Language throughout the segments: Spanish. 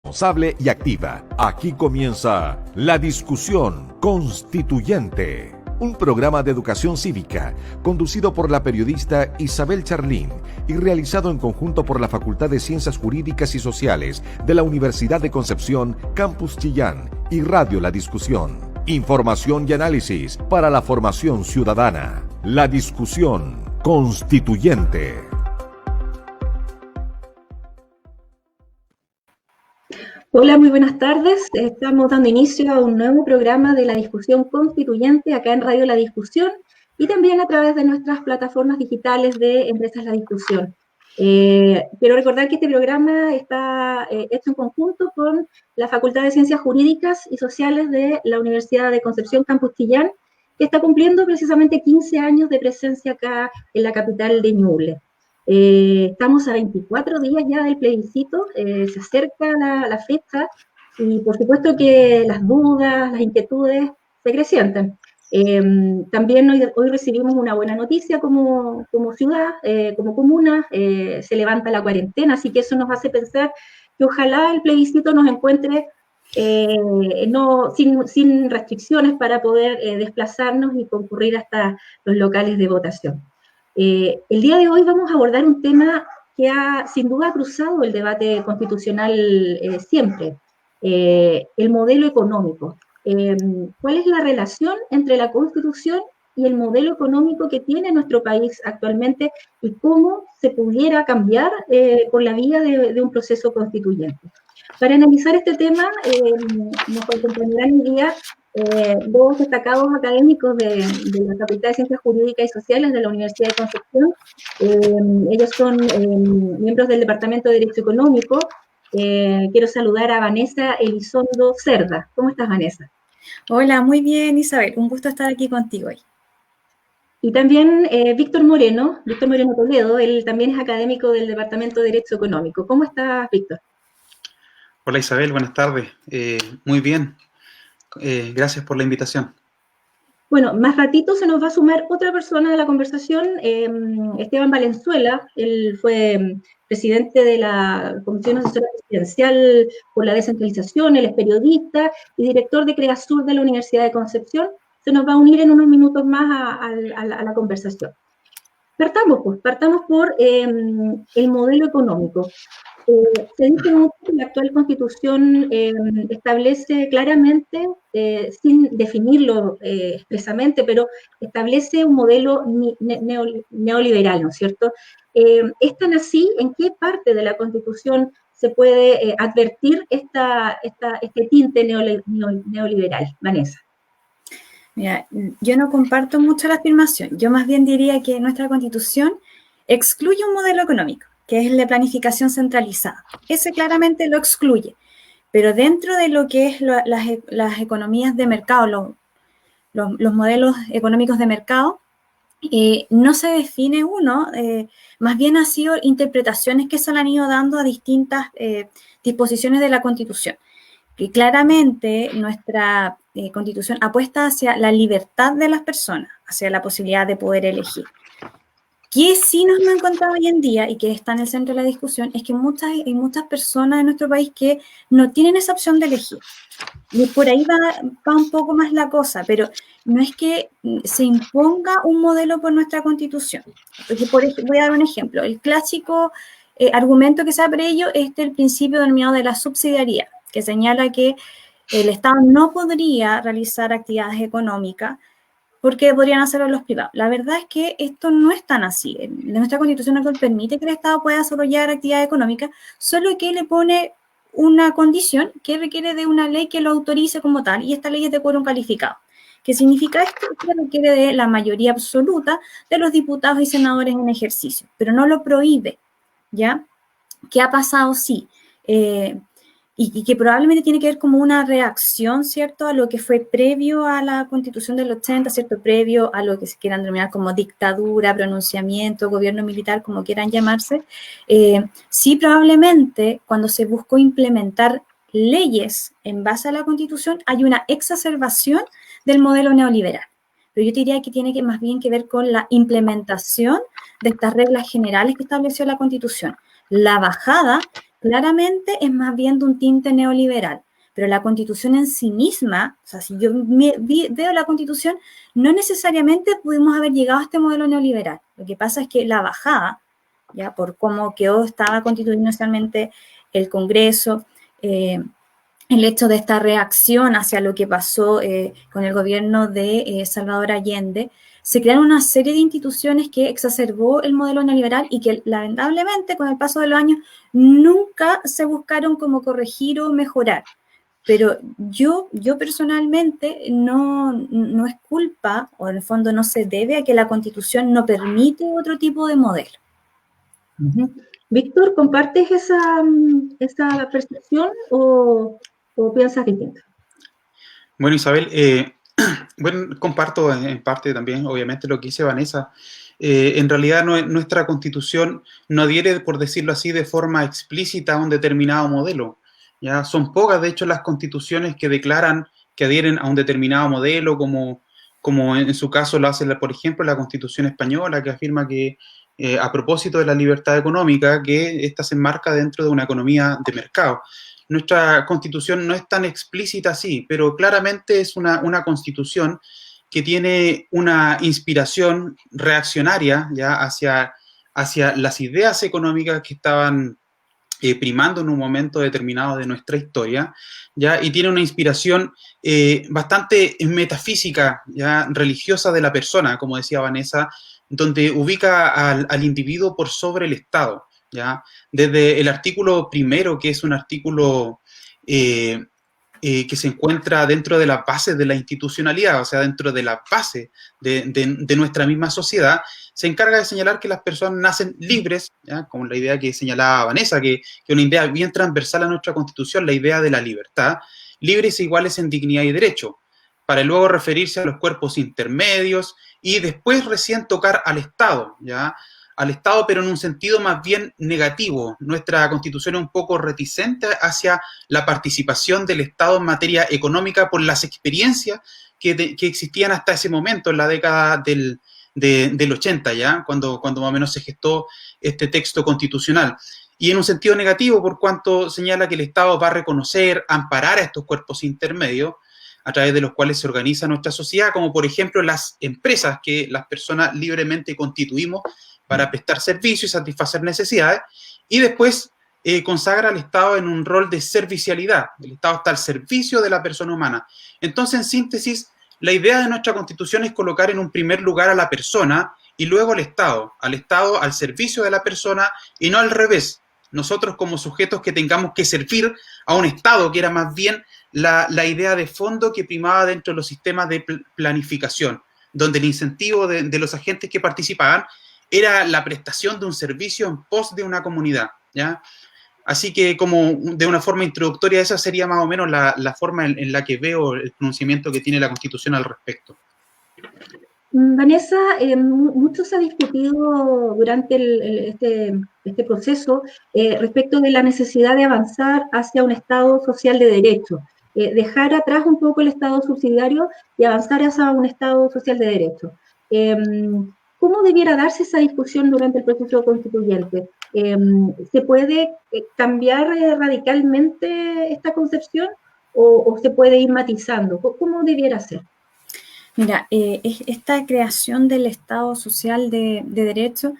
Responsable y activa. Aquí comienza La Discusión Constituyente, un programa de educación cívica conducido por la periodista Isabel Charlín y realizado en conjunto por la Facultad de Ciencias Jurídicas y Sociales de la Universidad de Concepción, Campus Chillán y Radio La Discusión. Información y análisis para la formación ciudadana. La Discusión Constituyente. Hola, muy buenas tardes. Estamos dando inicio a un nuevo programa de la discusión constituyente acá en Radio La Discusión y también a través de nuestras plataformas digitales de Empresas La Discusión. Quiero recordar que este programa está hecho en conjunto con la Facultad de Ciencias Jurídicas y Sociales de la Universidad de Concepción, Campus Chillán, que está cumpliendo precisamente 15 años de presencia acá en la capital de Ñuble. Estamos a 24 días ya del plebiscito, se acerca la fecha y por supuesto que las dudas, las inquietudes se acrecientan. También hoy recibimos una buena noticia como ciudad, como comuna, se levanta la cuarentena, así que eso nos hace pensar que ojalá el plebiscito nos encuentre sin restricciones para poder desplazarnos y concurrir hasta los locales de votación. El día de hoy vamos a abordar un tema que ha sin duda cruzado el debate constitucional siempre, el modelo económico. ¿Cuál es la relación entre la Constitución y el modelo económico que tiene nuestro país actualmente y cómo se pudiera cambiar por la vía de un proceso constituyente? Para analizar este tema nos acompañarán hoy día dos destacados académicos de la Facultad de Ciencias Jurídicas y Sociales de la Universidad de Concepción. Ellos son miembros del Departamento de Derecho Económico. Quiero saludar a Vanessa Elizondo Cerda. ¿Cómo estás, Vanessa? Hola, muy bien, Isabel. Un gusto estar aquí contigo hoy. Y también Víctor Moreno Toledo, él también es académico del Departamento de Derecho Económico. ¿Cómo estás, Víctor? Hola, Isabel, buenas tardes. Muy bien. Gracias por la invitación. Bueno, más ratito se nos va a sumar otra persona a la conversación, Esteban Valenzuela. Él fue presidente de la Comisión Asesora Presidencial por la Descentralización, él es periodista y director de CREASUR de la Universidad de Concepción. Se nos va a unir en unos minutos más a la conversación. Partamos por el modelo económico. Se dice mucho que la actual Constitución establece claramente, sin definirlo expresamente, pero establece un modelo neoliberal, ¿no es cierto? ¿Es tan así? ¿En qué parte de la Constitución se puede advertir este tinte neoliberal, Vanessa? Mira, yo no comparto mucho la afirmación. Yo más bien diría que nuestra Constitución excluye un modelo económico, que es el de planificación centralizada. Ese claramente lo excluye. Pero dentro de lo que es las economías de mercado, los modelos económicos de mercado, no se define uno, más bien ha sido interpretaciones que se le han ido dando a distintas disposiciones de la Constitución. Que claramente nuestra Constitución apuesta hacia la libertad de las personas, hacia la posibilidad de poder elegir. Que sí nos hemos encontrado hoy en día y que está en el centro de la discusión es que hay muchas personas en nuestro país que no tienen esa opción de elegir. Y por ahí va un poco más la cosa, pero no es que se imponga un modelo por nuestra Constitución. Porque voy a dar un ejemplo. El clásico argumento que se da por ello es el principio denominado de la subsidiariedad, que señala que el Estado no podría realizar actividades económicas porque podrían hacerlo los privados. La verdad es que esto no es tan así. Nuestra Constitución actual permite que el Estado pueda desarrollar actividades económicas, solo que le pone una condición que requiere de una ley que lo autorice como tal, y esta ley es de quórum calificado. ¿Qué significa esto? Que requiere de la mayoría absoluta de los diputados y senadores en ejercicio, pero no lo prohíbe, ¿ya? ¿Qué ha pasado? Sí. Y que probablemente tiene que ver como una reacción, ¿cierto?, a lo que fue previo a la Constitución del 80, ¿cierto?, previo a lo que se quieran denominar como dictadura, pronunciamiento, gobierno militar, como quieran llamarse. Sí, probablemente cuando se buscó implementar leyes en base a la Constitución hay una exacerbación del modelo neoliberal. Pero yo te diría que tiene más bien que ver con la implementación de estas reglas generales que estableció la Constitución. La bajada claramente es más bien de un tinte neoliberal. Pero la Constitución en sí misma, o sea, si yo veo la Constitución, no necesariamente pudimos haber llegado a este modelo neoliberal. Lo que pasa es que la bajada, ya por cómo estaba constituido inicialmente el Congreso, el hecho de esta reacción hacia lo que pasó con el gobierno de Salvador Allende, se crearon una serie de instituciones que exacerbó el modelo neoliberal y que lamentablemente con el paso de los años nunca se buscaron como corregir o mejorar. Pero yo personalmente no es culpa, o en el fondo no se debe a que la Constitución no permite otro tipo de modelo. Víctor, ¿compartes esa percepción o piensas distinto? Bueno, Isabel, bueno, comparto en parte también, obviamente, lo que dice Vanessa. En realidad, nuestra Constitución no adhiere, por decirlo así, de forma explícita a un determinado modelo. Ya son pocas, de hecho, las constituciones que declaran que adhieren a un determinado modelo, como en su caso lo hace, por ejemplo, la Constitución española, que afirma que, a propósito de la libertad económica, que ésta se enmarca dentro de una economía de mercado. Nuestra Constitución no es tan explícita así, pero claramente es una Constitución que tiene una inspiración reaccionaria ya hacia las ideas económicas que estaban primando en un momento determinado de nuestra historia, ¿ya? Y tiene una inspiración bastante metafísica, ¿ya? Religiosa de la persona, como decía Vanessa, donde ubica al individuo por sobre el Estado, ¿ya? Desde el artículo primero, que es un artículo que se encuentra dentro de la base de la institucionalidad, o sea, dentro de la base de nuestra misma sociedad, se encarga de señalar que las personas nacen libres, ¿ya? Como la idea que señalaba Vanessa, que una idea bien transversal a nuestra Constitución, la idea de la libertad, libres e iguales en dignidad y derecho, para luego referirse a los cuerpos intermedios y después recién tocar al Estado, ¿ya? Al Estado, pero en un sentido más bien negativo. Nuestra Constitución es un poco reticente hacia la participación del Estado en materia económica por las experiencias que existían hasta ese momento, en la década del 80, ¿ya? Cuando más o menos se gestó este texto constitucional. Y en un sentido negativo, por cuanto señala que el Estado va a reconocer, amparar a estos cuerpos intermedios, a través de los cuales se organiza nuestra sociedad, como por ejemplo las empresas que las personas libremente constituimos para prestar servicios y satisfacer necesidades, y después consagra al Estado en un rol de servicialidad. El Estado está al servicio de la persona humana. Entonces, en síntesis, la idea de nuestra Constitución es colocar en un primer lugar a la persona y luego al Estado al servicio de la persona y no al revés. Nosotros como sujetos que tengamos que servir a un Estado, que era más bien la idea de fondo que primaba dentro de los sistemas de planificación, donde el incentivo de los agentes que participaban era la prestación de un servicio en pos de una comunidad, ¿ya? Así que, como de una forma introductoria, esa sería más o menos la forma en la que veo el pronunciamiento que tiene la Constitución al respecto. Vanessa, mucho se ha discutido durante este proceso respecto de la necesidad de avanzar hacia un Estado social de derecho, dejar atrás un poco el Estado subsidiario y avanzar hacia un Estado social de derecho. ¿Cómo debiera darse esa discusión durante el proceso constituyente? ¿Se puede cambiar radicalmente esta concepción o se puede ir matizando? ¿Cómo debiera ser? Mira, esta creación del Estado social de derecho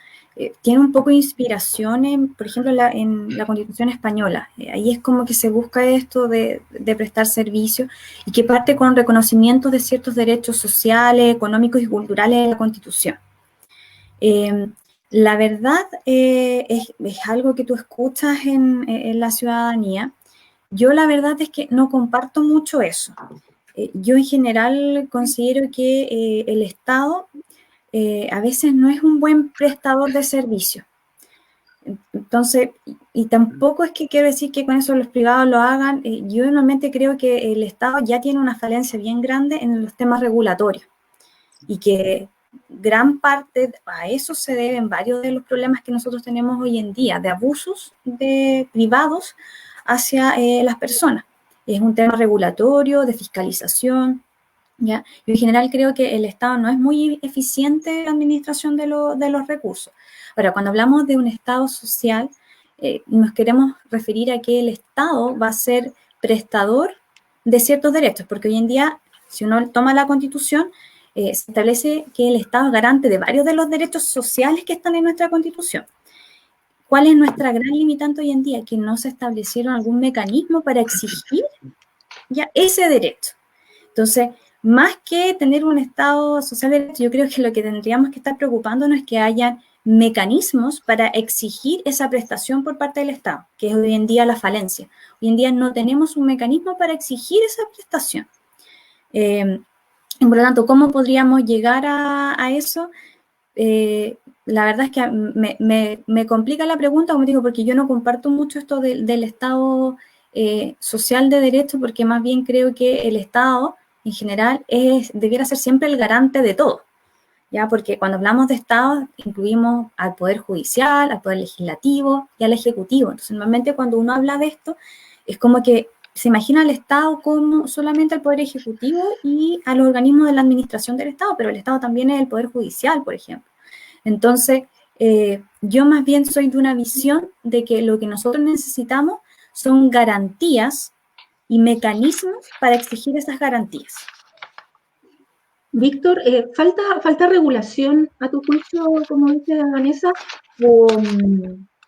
tiene un poco de inspiración, por ejemplo, en la Constitución española. Ahí es como que se busca esto de prestar servicio y que parte con reconocimiento de ciertos derechos sociales, económicos y culturales de la Constitución. La verdad es algo que tú escuchas en la ciudadanía. Yo la verdad es que no comparto mucho eso. Yo en general considero que el Estado a veces no es un buen prestador de servicios. Entonces, y tampoco es que quiero decir que con eso los privados lo hagan. Yo normalmente creo que el Estado ya tiene una falencia bien grande en los temas regulatorios y que gran parte a eso se deben varios de los problemas que nosotros tenemos hoy en día, de abusos de privados hacia las personas. Es un tema regulatorio, de fiscalización, ¿ya? Yo en general creo que el Estado no es muy eficiente en la administración de los recursos. Ahora, cuando hablamos de un Estado social, nos queremos referir a que el Estado va a ser prestador de ciertos derechos, porque hoy en día, si uno toma la Constitución, se establece que el Estado es garante de varios de los derechos sociales que están en nuestra Constitución. ¿Cuál es nuestra gran limitante hoy en día? Que no se establecieron algún mecanismo para exigir ya ese derecho. Entonces, más que tener un Estado social de derecho, yo creo que lo que tendríamos que estar preocupándonos es que haya mecanismos para exigir esa prestación por parte del Estado, que es hoy en día la falencia. Hoy en día no tenemos un mecanismo para exigir esa prestación. Por lo tanto, ¿cómo podríamos llegar a eso? La verdad es que me complica la pregunta, como digo, porque yo no comparto mucho esto del Estado social de derecho, porque más bien creo que el Estado, en general, debiera ser siempre el garante de todo, ¿ya? Porque cuando hablamos de Estado, incluimos al Poder Judicial, al Poder Legislativo y al Ejecutivo. Entonces, normalmente cuando uno habla de esto, es como que se imagina al Estado como solamente al Poder Ejecutivo y a los organismos de la administración del Estado, pero el Estado también es el Poder Judicial, por ejemplo. Entonces, yo más bien soy de una visión de que lo que nosotros necesitamos son garantías y mecanismos para exigir esas garantías. Víctor, ¿falta regulación a tu juicio, como dice Vanessa,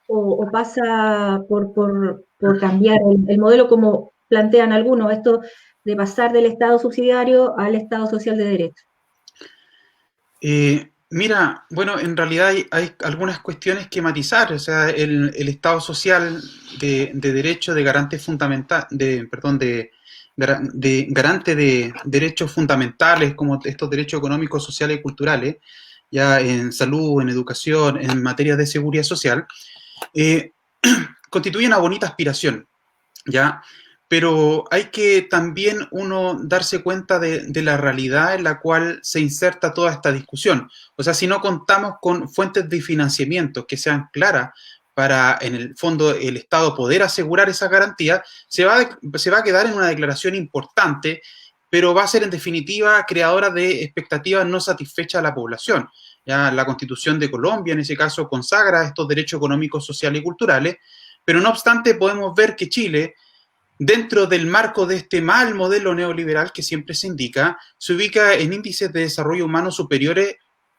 o pasa por cambiar el modelo como plantean algunos, esto de pasar del Estado subsidiario al Estado social de derecho? Mira, bueno, en realidad hay algunas cuestiones que matizar. O sea, el Estado social de derecho, de garante fundamental, de garante de derechos fundamentales, como estos derechos económicos, sociales y culturales, ya en salud, en educación, en materia de seguridad social, constituye una bonita aspiración, ¿ya? Pero hay que también uno darse cuenta de la realidad en la cual se inserta toda esta discusión. O sea, si no contamos con fuentes de financiamiento que sean claras para, en el fondo, el Estado poder asegurar esa garantía, se va a quedar en una declaración importante, pero va a ser en definitiva creadora de expectativas no satisfechas a la población. Ya la Constitución de Colombia, en ese caso, consagra estos derechos económicos, sociales y culturales, pero no obstante podemos ver que Chile, dentro del marco de este mal modelo neoliberal que siempre se indica, se ubica en índices de desarrollo humano superiores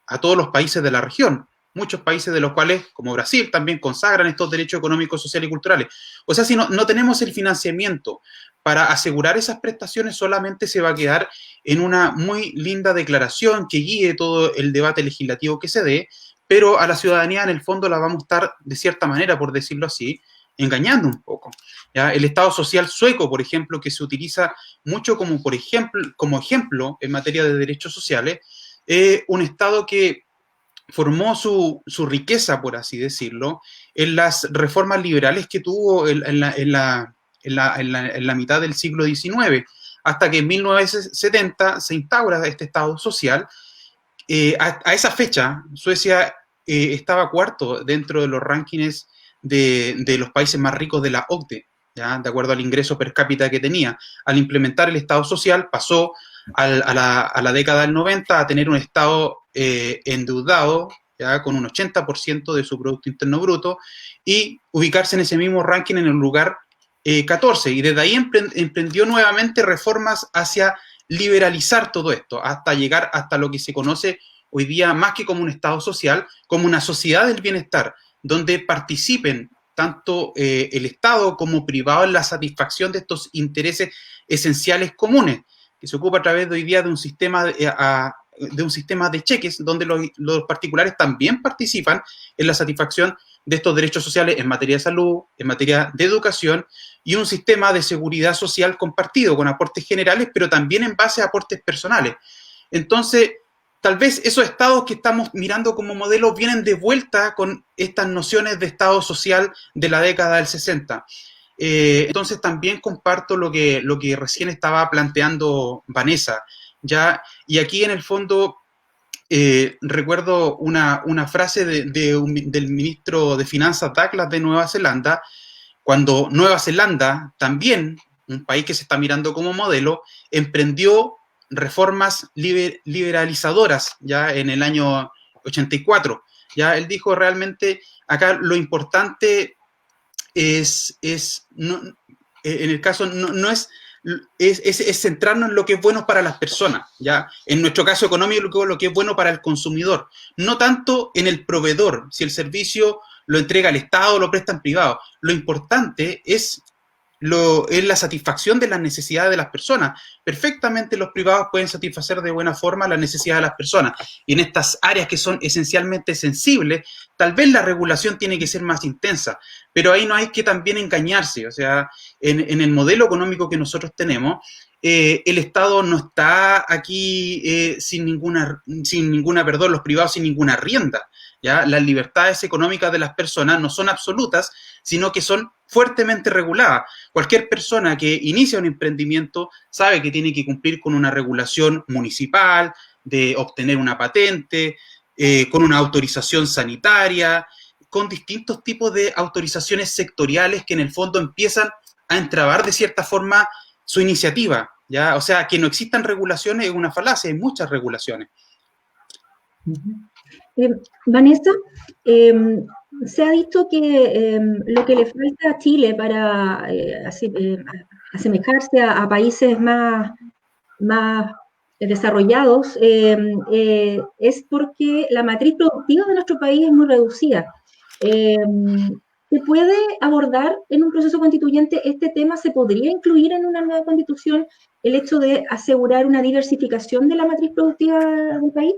a todos los países de la región. Muchos países de los cuales, como Brasil, también consagran estos derechos económicos, sociales y culturales. O sea, si no tenemos el financiamiento para asegurar esas prestaciones, solamente se va a quedar en una muy linda declaración que guíe todo el debate legislativo que se dé, pero a la ciudadanía en el fondo la vamos a estar, de cierta manera, por decirlo así, engañando un poco. ¿Ya? El Estado social sueco, por ejemplo, que se utiliza mucho como ejemplo en materia de derechos sociales, un Estado que formó su riqueza, por así decirlo, en las reformas liberales que tuvo en la mitad del siglo XIX, hasta que en 1970 se instaura este Estado social. A esa fecha, Suecia estaba cuarto dentro de los rankings de los países más ricos de la OCDE, ¿ya? De acuerdo al ingreso per cápita que tenía. Al implementar el Estado social, pasó a la década del 90 a tener un Estado endeudado, ¿ya? Con un 80% de su Producto Interno Bruto, y ubicarse en ese mismo ranking en el lugar 14. Y desde ahí emprendió nuevamente reformas hacia liberalizar todo esto, hasta llegar hasta lo que se conoce hoy día más que como un Estado social, como una sociedad del bienestar, donde participen tanto el Estado como privado en la satisfacción de estos intereses esenciales comunes, que se ocupa a través de hoy día de un sistema de cheques, donde los particulares también participan en la satisfacción de estos derechos sociales en materia de salud, en materia de educación, y un sistema de seguridad social compartido con aportes generales, pero también en base a aportes personales. Entonces, tal vez esos estados que estamos mirando como modelo vienen de vuelta con estas nociones de estado social de la década del 60. Entonces también comparto lo que recién estaba planteando Vanessa, ¿ya? Y aquí en el fondo recuerdo una frase del ministro de Finanzas Douglas de Nueva Zelanda, cuando Nueva Zelanda, también un país que se está mirando como modelo, emprendió reformas liberalizadoras ya en el año 84. Ya él dijo realmente acá lo importante en el caso no es centrarnos en lo que es bueno para las personas, ¿ya? En nuestro caso económico, lo que es bueno para el consumidor, no tanto en el proveedor, si el servicio lo entrega el Estado o lo prestan privado. Lo importante es la satisfacción de las necesidades de las personas. Perfectamente los privados pueden satisfacer de buena forma las necesidades de las personas. Y en estas áreas que son esencialmente sensibles, tal vez la regulación tiene que ser más intensa, pero ahí no hay que también engañarse. O sea, en el modelo económico que nosotros tenemos, el Estado no está aquí sin ninguna, perdón, los privados sin ninguna rienda, ¿ya? Las libertades económicas de las personas no son absolutas, sino que son fuertemente reguladas. Cualquier persona que inicia un emprendimiento sabe que tiene que cumplir con una regulación municipal, de obtener una patente, con una autorización sanitaria, con distintos tipos de autorizaciones sectoriales que en el fondo empiezan a entrabar de cierta forma su iniciativa, ¿ya? O sea, que no existan regulaciones es una falacia, hay muchas regulaciones. Vanessa, se ha dicho que lo que le falta a Chile para asemejarse a países más desarrollados es porque la matriz productiva de nuestro país es muy reducida. ¿Se puede abordar en un proceso constituyente este tema? ¿Se podría incluir en una nueva constitución el hecho de asegurar una diversificación de la matriz productiva del país?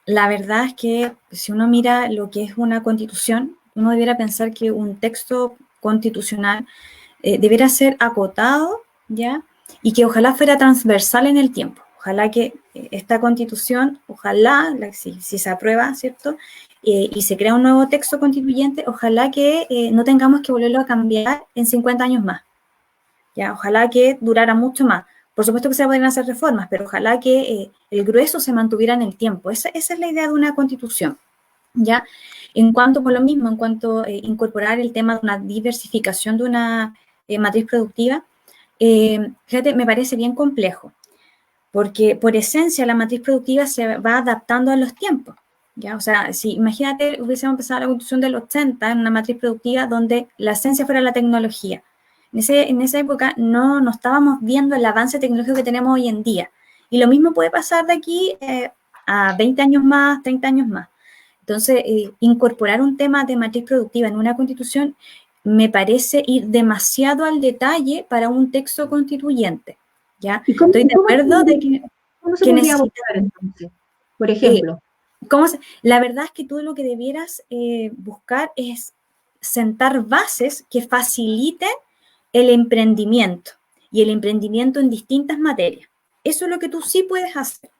La verdad es que si uno mira lo que es una constitución, uno debiera pensar que un texto constitucional debiera ser acotado, ¿ya? Y que ojalá fuera transversal en el tiempo. Ojalá que esta constitución, si se aprueba, ¿cierto? Y se crea un nuevo texto constituyente, ojalá que no tengamos que volverlo a cambiar en 50 años más, ¿ya? Ojalá que durara mucho más. Por supuesto que se pueden hacer reformas, pero ojalá que el grueso se mantuviera en el tiempo. Esa es la idea de una constitución, ¿ya? En cuanto a incorporar el tema de una diversificación de una matriz productiva, fíjate, me parece bien complejo, porque por esencia la matriz productiva se va adaptando a los tiempos, ¿ya? O sea, si imagínate hubiésemos empezado la constitución del 80 en una matriz productiva donde la esencia fuera la tecnología. En esa época no estábamos viendo el avance tecnológico que tenemos hoy en día. Y lo mismo puede pasar de aquí a 20 años más, 30 años más. Entonces, incorporar un tema de matriz productiva en una constitución me parece ir demasiado al detalle para un texto constituyente, ¿ya? Estoy de acuerdo de que... ¿Cómo se podría abordar entonces? Por ejemplo. La verdad es que tú lo que debieras buscar es sentar bases que faciliten el emprendimiento y el emprendimiento en distintas materias. Eso es lo que tú sí puedes hacer,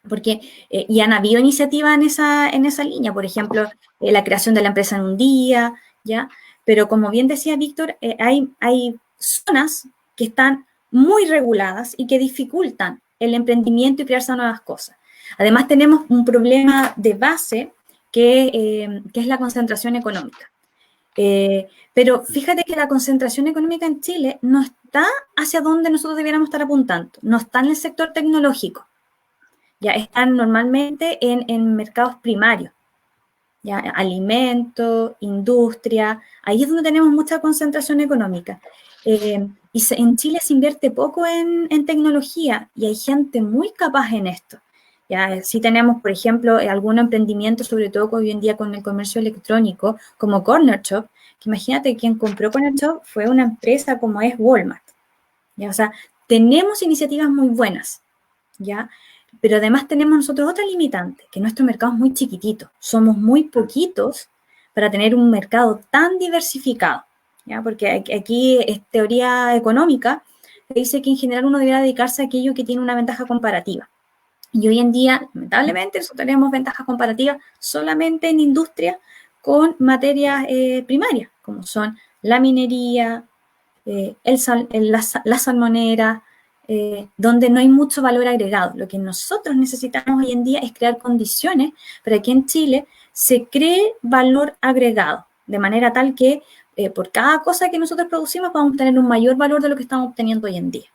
porque y han habido iniciativas en esa línea, por ejemplo, la creación de la empresa en un día, ¿ya? Pero como bien decía Víctor, hay zonas que están muy reguladas y que dificultan el emprendimiento y crearse nuevas cosas. Además, tenemos un problema de base que es la concentración económica. Pero fíjate que la concentración económica en Chile no está hacia donde nosotros debiéramos estar apuntando, no está en el sector tecnológico, ya están normalmente en mercados primarios, ya alimentos, industria, ahí es donde tenemos mucha concentración económica. En Chile se invierte poco en tecnología y hay gente muy capaz en esto. Ya, sí tenemos, por ejemplo, algunos emprendimientos, sobre todo hoy en día con el comercio electrónico, como Corner Shop, que imagínate, quien compró Corner Shop fue una empresa como es Walmart. ¿Ya? O sea, tenemos iniciativas muy buenas, ¿ya? Pero además tenemos nosotros otra limitante, que nuestro mercado es muy chiquitito. Somos muy poquitos para tener un mercado tan diversificado, ¿ya? Porque aquí es teoría económica que dice que en general uno debería dedicarse a aquello que tiene una ventaja comparativa. Y hoy en día, lamentablemente, nosotros tenemos ventajas comparativas solamente en industria con materias primarias, como son la minería, la salmonera, donde no hay mucho valor agregado. Lo que nosotros necesitamos hoy en día es crear condiciones para que en Chile se cree valor agregado, de manera tal que por cada cosa que nosotros producimos vamos a obtener un mayor valor de lo que estamos obteniendo hoy en día.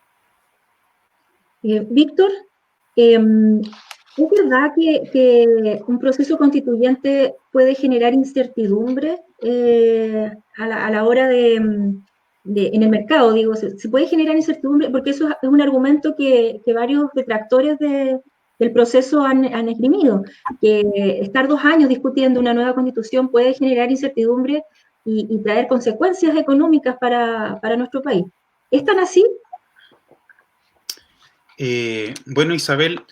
Víctor, ¿es verdad que un proceso constituyente puede generar incertidumbre a la hora en el mercado, digo, se puede generar incertidumbre, porque eso es un argumento que varios detractores del proceso han esgrimido, que estar 2 años discutiendo una nueva constitución puede generar incertidumbre y traer consecuencias económicas para nuestro país. ¿Es tan así? Bueno, Isabel,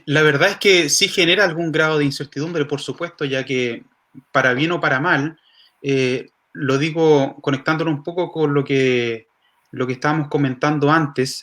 la verdad es que sí genera algún grado de incertidumbre, por supuesto, ya que para bien o para mal, lo digo conectándolo un poco con lo que estábamos comentando antes,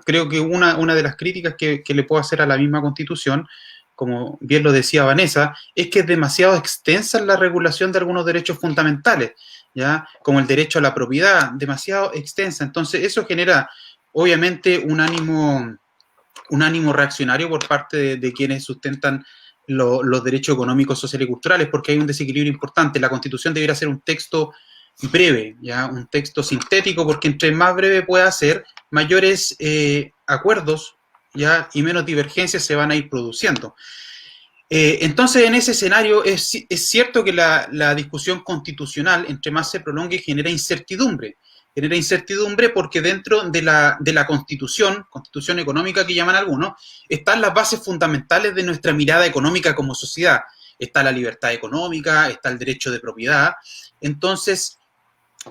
creo que una de las críticas que le puedo hacer a la misma Constitución, como bien lo decía Vanessa, es que es demasiado extensa la regulación de algunos derechos fundamentales, ¿ya? Como el derecho a la propiedad, demasiado extensa. Entonces, eso genera, obviamente, un ánimo reaccionario por parte de quienes sustentan los derechos económicos, sociales y culturales, porque hay un desequilibrio importante. La Constitución debería ser un texto breve, ¿ya? Un texto sintético, porque entre más breve pueda ser, mayores acuerdos, ¿ya? Y menos divergencias se van a ir produciendo. Entonces, en ese escenario, es cierto que la discusión constitucional, entre más se prolongue, genera incertidumbre. Genera incertidumbre porque dentro de la constitución económica que llaman algunos, están las bases fundamentales de nuestra mirada económica como sociedad. Está la libertad económica, está el derecho de propiedad. Entonces,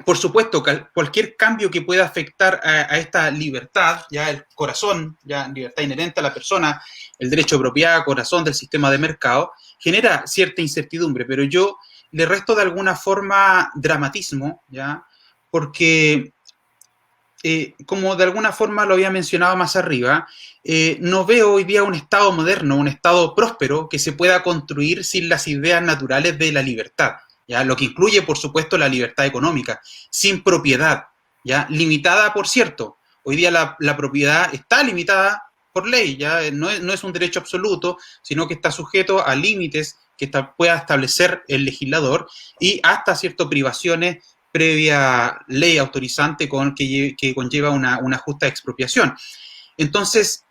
por supuesto, cualquier cambio que pueda afectar a esta libertad, ya el corazón, ya libertad inherente a la persona, el derecho de propiedad, corazón del sistema de mercado, genera cierta incertidumbre, pero yo le resto de alguna forma dramatismo, ya, porque, como de alguna forma lo había mencionado más arriba, no veo hoy día un Estado moderno, un Estado próspero que se pueda construir sin las ideas naturales de la libertad, ¿ya? Lo que incluye, por supuesto, la libertad económica, sin propiedad, ¿ya? Limitada, por cierto. Hoy día la propiedad está limitada por ley, ¿ya? No es un derecho absoluto, sino que está sujeto a límites que pueda establecer el legislador y hasta ciertas privaciones previa ley autorizante que conlleva una justa expropiación. Entonces,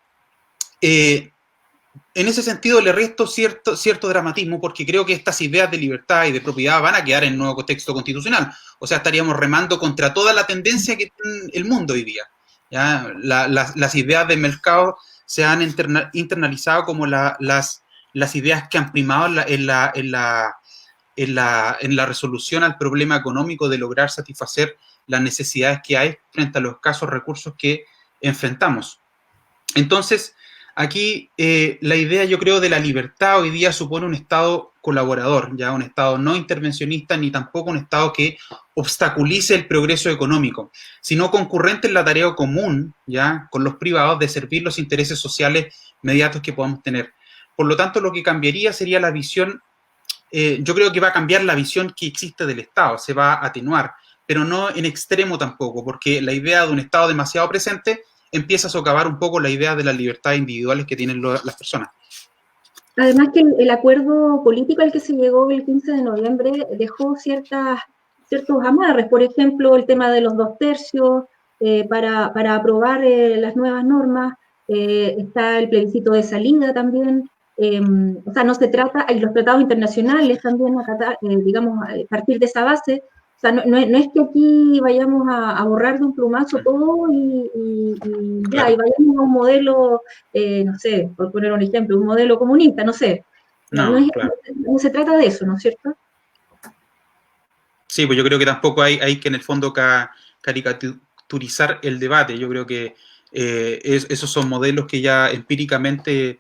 en ese sentido le resto cierto dramatismo, porque creo que estas ideas de libertad y de propiedad van a quedar en el nuevo texto constitucional. O sea, estaríamos remando contra toda la tendencia que tiene el mundo hoy día, ¿ya? Las ideas de mercado se han internalizado como las ideas que han primado en la resolución al problema económico de lograr satisfacer las necesidades que hay frente a los escasos recursos que enfrentamos. Entonces, aquí la idea, yo creo, de la libertad hoy día supone un Estado colaborador, ya un Estado no intervencionista, ni tampoco un Estado que obstaculice el progreso económico, sino concurrente en la tarea común, ya, con los privados, de servir los intereses sociales inmediatos que podamos tener. Por lo tanto, lo que cambiaría sería la visión. Yo creo que va a cambiar la visión que existe del Estado, se va a atenuar, pero no en extremo tampoco, porque la idea de un Estado demasiado presente empieza a socavar un poco la idea de las libertades individuales que tienen las personas. Además que el acuerdo político al que se llegó el 15 de noviembre dejó ciertos amarres, por ejemplo, el tema de los 2/3 para aprobar las nuevas normas, está el plebiscito de salida también. O sea, no se trata, y los tratados internacionales también, digamos, a partir de esa base. O sea, no es que aquí vayamos a borrar de un plumazo todo y vayamos a un modelo, no sé, por poner un ejemplo, un modelo comunista, no sé. Claro. No se trata de eso, ¿no es cierto? Sí, pues yo creo que tampoco hay que en el fondo caricaturizar el debate. Yo creo que esos son modelos que ya empíricamente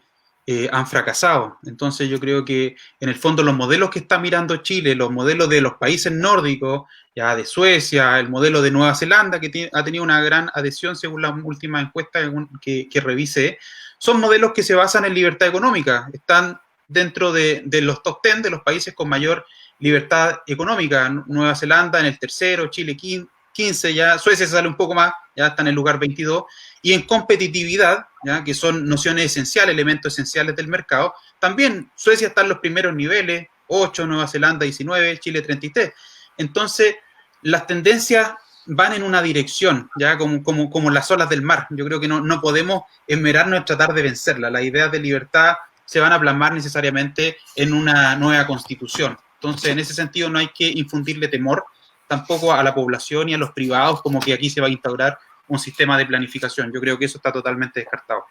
han fracasado. Entonces yo creo que en el fondo los modelos que está mirando Chile, los modelos de los países nórdicos, ya de Suecia, el modelo de Nueva Zelanda, que ha tenido una gran adhesión según la última encuesta que revisé, son modelos que se basan en libertad económica, están dentro de los top 10 de los países con mayor libertad económica. Nueva Zelanda en el tercero, Chile 15, ya Suecia se sale un poco más, ya está en el lugar 22, y en competitividad, ¿ya? Que son nociones esenciales, elementos esenciales del mercado, también Suecia está en los primeros niveles, 8, Nueva Zelanda 19, Chile 33. Entonces, las tendencias van en una dirección, ya como las olas del mar. Yo creo que no podemos esmerarnos en tratar de vencerla. Las ideas de libertad se van a plasmar necesariamente en una nueva constitución. Entonces, en ese sentido, no hay que infundirle temor tampoco a la población y a los privados como que aquí se va a instaurar un sistema de planificación. Yo creo que eso está totalmente descartado.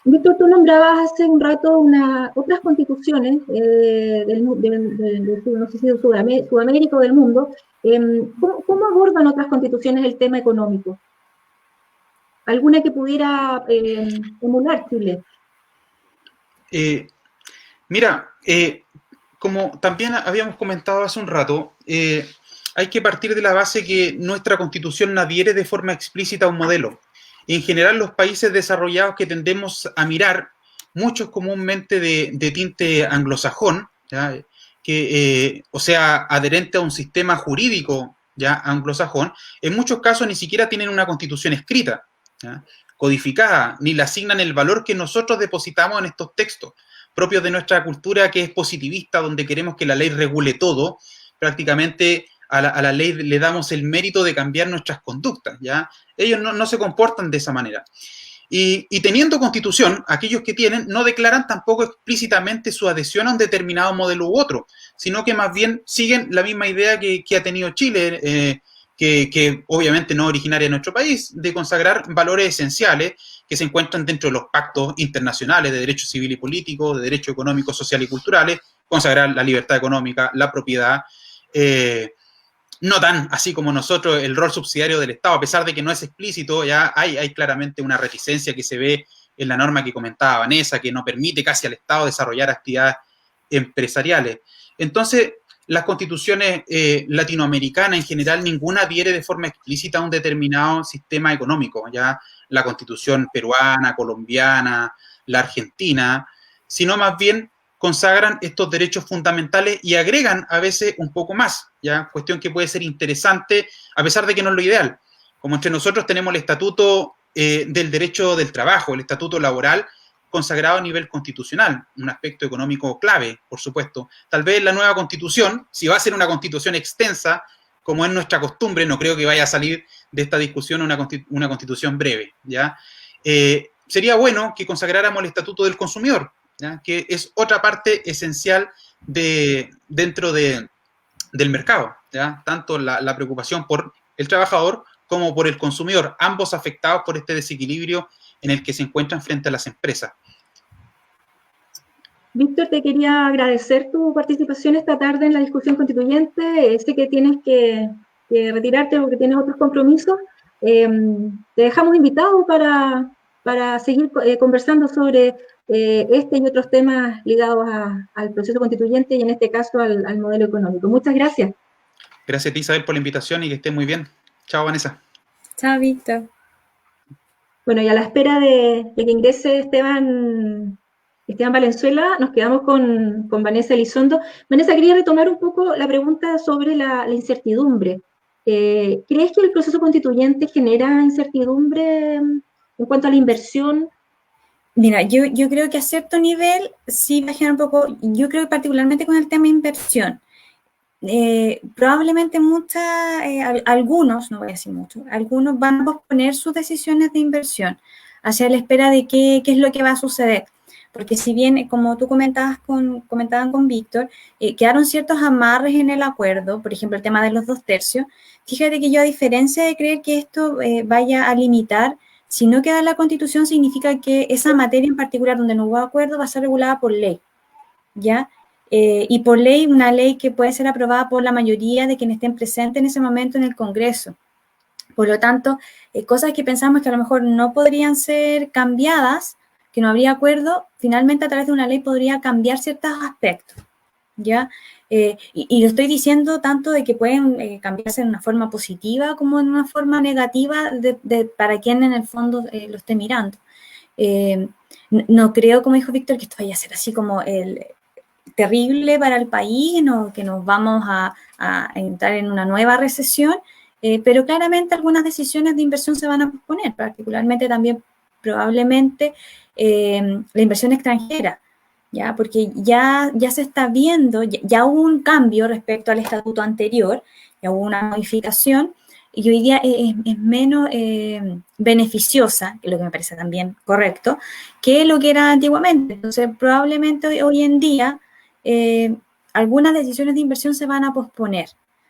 Víctor, tú nombrabas hace un rato otras constituciones no sé si de Sudamérica o del mundo. ¿Cómo abordan otras constituciones el tema económico? ¿Alguna que pudiera emular Chile? Mira, como también habíamos comentado hace un rato, hay que partir de la base que nuestra constitución no adhiere de forma explícita a un modelo. En general, los países desarrollados que tendemos a mirar, muchos comúnmente de tinte anglosajón, ¿ya? O sea, adherente a un sistema jurídico ya anglosajón, en muchos casos ni siquiera tienen una constitución escrita, ¿ya? Codificada, ni le asignan el valor que nosotros depositamos en estos textos, propios de nuestra cultura que es positivista, donde queremos que la ley regule todo. Prácticamente a la ley le damos el mérito de cambiar nuestras conductas, ¿ya? Ellos no se comportan de esa manera. Y teniendo constitución, aquellos que tienen no declaran tampoco explícitamente su adhesión a un determinado modelo u otro, sino que más bien siguen la misma idea que ha tenido Chile, que obviamente no es originaria de nuestro país, de consagrar valores esenciales que se encuentran dentro de los pactos internacionales de derecho civil y político, de derecho económico, social y culturales, consagrar la libertad económica, la propiedad, no tan así como nosotros el rol subsidiario del Estado, a pesar de que no es explícito, ya hay claramente una reticencia que se ve en la norma que comentaba Vanessa, que no permite casi al Estado desarrollar actividades empresariales. Entonces, las constituciones latinoamericanas en general, ninguna adhiere de forma explícita a un determinado sistema económico, ya la constitución peruana, colombiana, la argentina, sino más bien consagran estos derechos fundamentales y agregan a veces un poco más, ya cuestión que puede ser interesante a pesar de que no es lo ideal. Como entre nosotros tenemos el estatuto del derecho del trabajo, el estatuto laboral, consagrado a nivel constitucional, un aspecto económico clave, por supuesto. Tal vez la nueva constitución, si va a ser una constitución extensa, como es nuestra costumbre, no creo que vaya a salir de esta discusión una constitución breve, ¿ya? Sería bueno que consagráramos el estatuto del consumidor, ¿ya? Que es otra parte esencial dentro del mercado, ¿ya? Tanto la preocupación por el trabajador como por el consumidor, ambos afectados por este desequilibrio en el que se encuentran frente a las empresas. Víctor, te quería agradecer tu participación esta tarde en la discusión constituyente. Sé que tienes que retirarte porque tienes otros compromisos. Te dejamos invitado para seguir conversando sobre este y otros temas ligados al proceso constituyente y en este caso al modelo económico. Muchas gracias. Gracias a ti, Isabel, por la invitación y que estés muy bien. Chao, Vanessa. Chao, Víctor. Bueno, y a la espera de que ingrese Esteban Valenzuela, nos quedamos con Vanessa Elizondo. Vanessa, quería retomar un poco la pregunta sobre la incertidumbre. ¿Crees que el proceso constituyente genera incertidumbre en cuanto a la inversión? Mira, yo creo que a cierto nivel sí va a generar un poco, yo creo que particularmente con el tema de inversión. Probablemente algunos, no voy a decir muchos, algunos van a posponer sus decisiones de inversión hacia la espera de qué es lo que va a suceder. Porque si bien, como tú comentaban con Víctor, quedaron ciertos amarres en el acuerdo, por ejemplo, el tema de los 2/3, fíjate que yo, a diferencia de creer que esto vaya a limitar, si no queda en la Constitución, significa que esa materia en particular donde no hubo acuerdo va a ser regulada por ley, ¿ya? Y por ley, una ley que puede ser aprobada por la mayoría de quienes estén presentes en ese momento en el Congreso. Por lo tanto, cosas que pensamos que a lo mejor no podrían ser cambiadas, que no habría acuerdo, finalmente a través de una ley podría cambiar ciertos aspectos, ¿ya? Y lo estoy diciendo tanto de que pueden cambiarse de una forma positiva como en una forma negativa para quien en el fondo lo esté mirando. No creo, como dijo Víctor, que esto vaya a ser así como terrible para el país, que nos vamos a entrar en una nueva recesión, pero claramente algunas decisiones de inversión se van a posponer, particularmente también probablemente la inversión extranjera, ¿ya? Porque ya se está viendo, ya hubo un cambio respecto al estatuto anterior, ya hubo una modificación, y hoy día es menos beneficiosa, que es lo que me parece también correcto, que lo que era antiguamente. Entonces, probablemente hoy en día algunas decisiones de inversión se van a posponer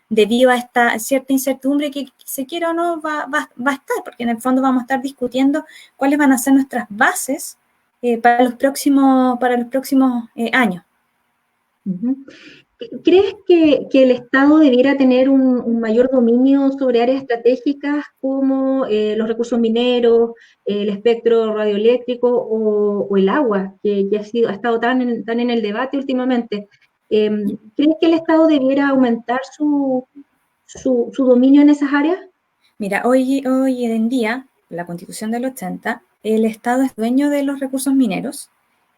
debido a esta cierta incertidumbre que se quiera o no va a estar, porque en el fondo vamos a estar discutiendo cuáles van a ser nuestras bases para los próximos años. ¿Crees que el Estado debiera tener un mayor dominio sobre áreas estratégicas como los recursos mineros, el espectro radioeléctrico o el agua, que ha estado tan en el debate últimamente? ¿Crees que el Estado debiera aumentar su dominio en esas áreas? Mira, hoy en día, la Constitución del 80, el Estado es dueño de los recursos mineros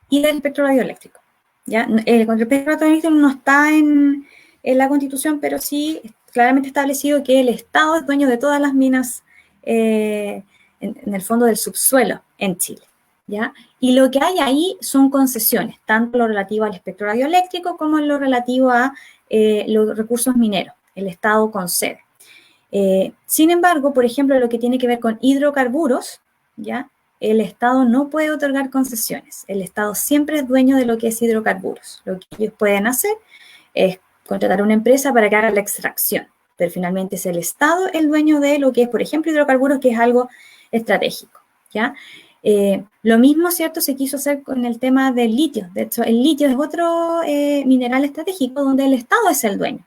y del espectro radioeléctrico. ¿Ya? Con el espectro radioeléctrico no está en la Constitución, pero sí claramente establecido que el Estado es dueño de todas las minas en el fondo del subsuelo en Chile. ¿Ya? Y lo que hay ahí son concesiones, tanto lo relativo al espectro radioeléctrico como en lo relativo a los recursos mineros. El Estado concede. Sin embargo, por ejemplo, lo que tiene que ver con hidrocarburos, ¿ya? El Estado no puede otorgar concesiones. El Estado siempre es dueño de lo que es hidrocarburos. Lo que ellos pueden hacer es contratar a una empresa para que haga la extracción, pero finalmente es el Estado el dueño de lo que es, por ejemplo, hidrocarburos, que es algo estratégico, ¿ya? Lo mismo, ¿cierto?, se quiso hacer con el tema del litio. De hecho, el litio es otro mineral estratégico donde el Estado es el dueño.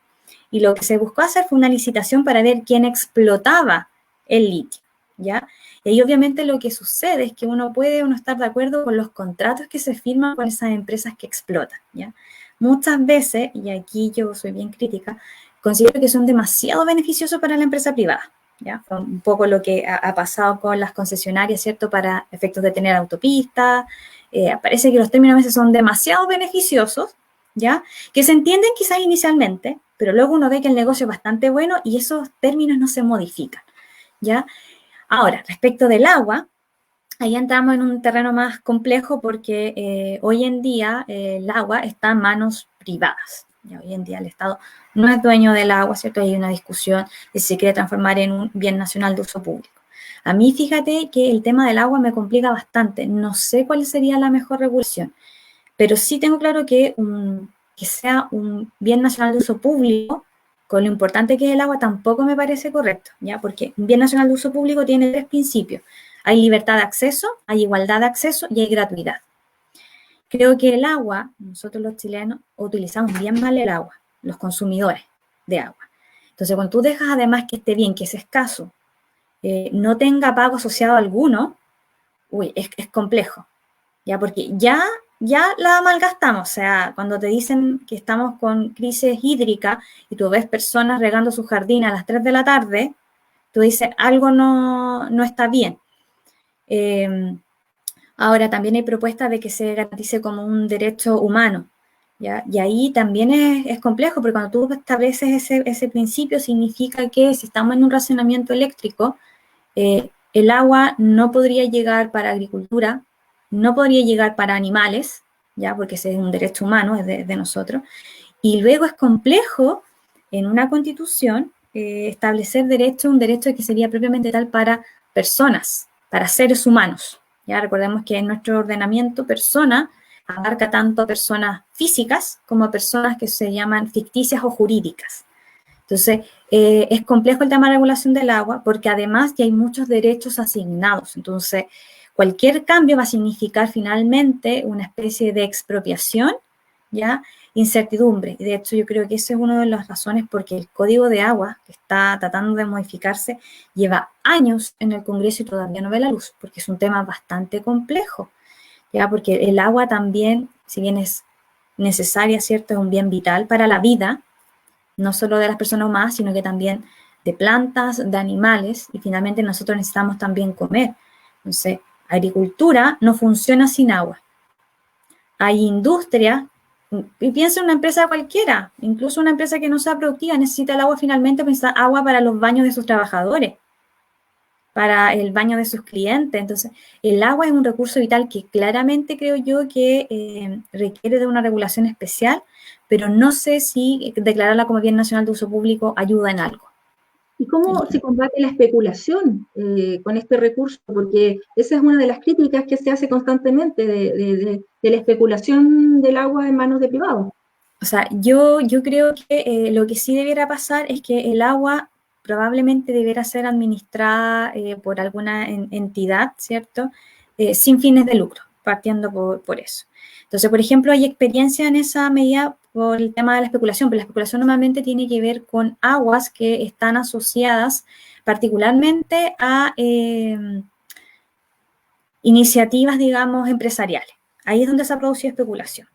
Y lo que se buscó hacer fue una licitación para ver quién explotaba el litio, ¿ya? Y ahí obviamente lo que sucede es que uno puede o no estar de acuerdo con los contratos que se firman con esas empresas que explotan, ¿ya? Muchas veces, y aquí yo soy bien crítica, considero que son demasiado beneficiosos para la empresa privada, ¿ya? Un poco lo que ha pasado con las concesionarias, ¿cierto?, para efectos de tener autopistas. Parece que los términos a veces son demasiado beneficiosos, ¿ya? Que se entienden quizás inicialmente, pero luego uno ve que el negocio es bastante bueno y esos términos no se modifican, ¿ya? Ahora, respecto del agua, ahí entramos en un terreno más complejo porque hoy en día el agua está en manos privadas. ¿Ya? Hoy en día el Estado no es dueño del agua, ¿cierto? Hay una discusión de si se quiere transformar en un bien nacional de uso público. A mí, fíjate que el tema del agua me complica bastante. No sé cuál sería la mejor regulación, pero sí tengo claro que sea un bien nacional de uso público, con lo importante que es el agua, tampoco me parece correcto, ¿ya? Porque un bien nacional de uso público tiene 3 principios. Hay libertad de acceso, hay igualdad de acceso y hay gratuidad. Creo que el agua, nosotros los chilenos utilizamos bien mal el agua, los consumidores de agua. Entonces, cuando tú dejas además que esté bien, que es escaso, no tenga pago asociado alguno, es complejo, ¿ya? Porque ya la malgastamos. O sea, cuando te dicen que estamos con crisis hídrica y tú ves personas regando su jardín a las 3 de la tarde, tú dices, algo no está bien. Ahora, también hay propuestas de que se garantice como un derecho humano, ¿ya? Y ahí también es complejo, porque cuando tú estableces ese principio, significa que si estamos en un racionamiento eléctrico, el agua no podría llegar para agricultura, no podría llegar para animales, ¿ya? Porque ese es un derecho humano, es de nosotros. Y luego es complejo en una constitución establecer un derecho que sería propiamente tal para personas, para seres humanos. Ya recordemos que en nuestro ordenamiento persona abarca tanto a personas físicas como a personas que se llaman ficticias o jurídicas. Entonces, es complejo el tema de regulación del agua porque además ya hay muchos derechos asignados. Entonces, cualquier cambio va a significar finalmente una especie de expropiación, ¿ya? Incertidumbre. Y de hecho, yo creo que esa es una de las razones porque el Código de Agua, que está tratando de modificarse, lleva años en el Congreso y todavía no ve la luz, porque es un tema bastante complejo, ¿ya? Porque el agua también, si bien es necesaria, ¿cierto? Es un bien vital para la vida, no solo de las personas humanas, sino que también de plantas, de animales, y finalmente nosotros necesitamos también comer. Entonces, agricultura no funciona sin agua. Hay industria, y piensa en una empresa cualquiera, incluso una empresa que no sea productiva, necesita el agua finalmente, necesita agua para los baños de sus trabajadores, para el baño de sus clientes. Entonces, el agua es un recurso vital que claramente creo yo que requiere de una regulación especial, pero no sé si declararla como bien nacional de uso público ayuda en algo. ¿Y cómo se combate la especulación con este recurso? Porque esa es una de las críticas que se hace constantemente de la especulación del agua en manos de privados. O sea, yo creo que lo que sí debiera pasar es que el agua probablemente debiera ser administrada por alguna entidad, ¿cierto? Sin fines de lucro, partiendo por eso. Entonces, por ejemplo, hay experiencia en esa medida por el tema de la especulación, pero la especulación normalmente tiene que ver con aguas que están asociadas particularmente a iniciativas, digamos, empresariales. Ahí es donde se ha producido especulación.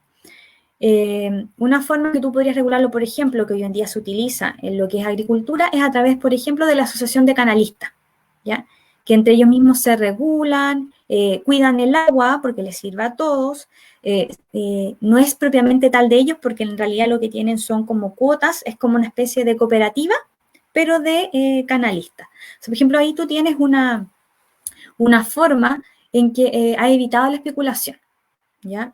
Una forma que tú podrías regularlo, por ejemplo, que hoy en día se utiliza en lo que es agricultura, es a través, por ejemplo, de la asociación de canalistas, ¿ya? Que entre ellos mismos se regulan, cuidan el agua porque les sirve a todos. No es propiamente tal de ellos porque en realidad lo que tienen son como cuotas, es como una especie de cooperativa, pero de canalistas. O sea, por ejemplo, ahí tú tienes una forma en que ha evitado la especulación, ¿ya?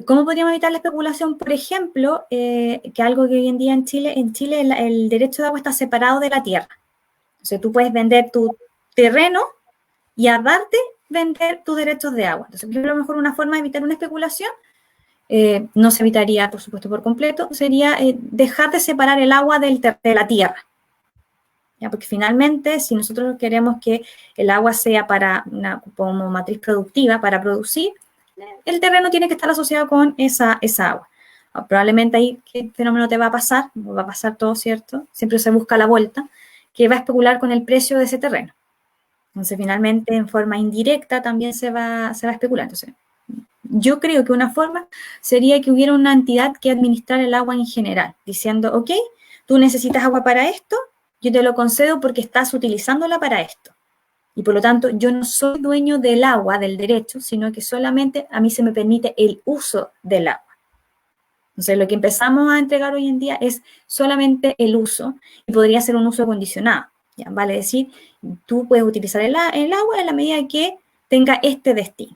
¿Cómo podríamos evitar la especulación? Por ejemplo, que algo que hoy en día en Chile el derecho de agua está separado de la tierra. O sea, tú puedes vender tu terreno y aparte vender tus derechos de agua. Entonces, a lo mejor una forma de evitar una especulación, no se evitaría, por supuesto, por completo, sería dejar de separar el agua de la tierra. ¿Ya? Porque finalmente, si nosotros queremos que el agua sea como matriz productiva para producir, el terreno tiene que estar asociado con esa agua. Probablemente ahí, ¿qué fenómeno te va a pasar? Va a pasar todo, ¿cierto? Siempre se busca la vuelta, que va a especular con el precio de ese terreno. Entonces, finalmente, en forma indirecta también se va a especular. Entonces, yo creo que una forma sería que hubiera una entidad que administrara el agua en general, diciendo, ok, tú necesitas agua para esto, yo te lo concedo porque estás utilizándola para esto. Y por lo tanto, yo no soy dueño del agua, del derecho, sino que solamente a mí se me permite el uso del agua. Entonces, lo que empezamos a entregar hoy en día es solamente el uso y podría ser un uso condicionado. ¿Ya? Vale decir, tú puedes utilizar el agua en la medida que tenga este destino.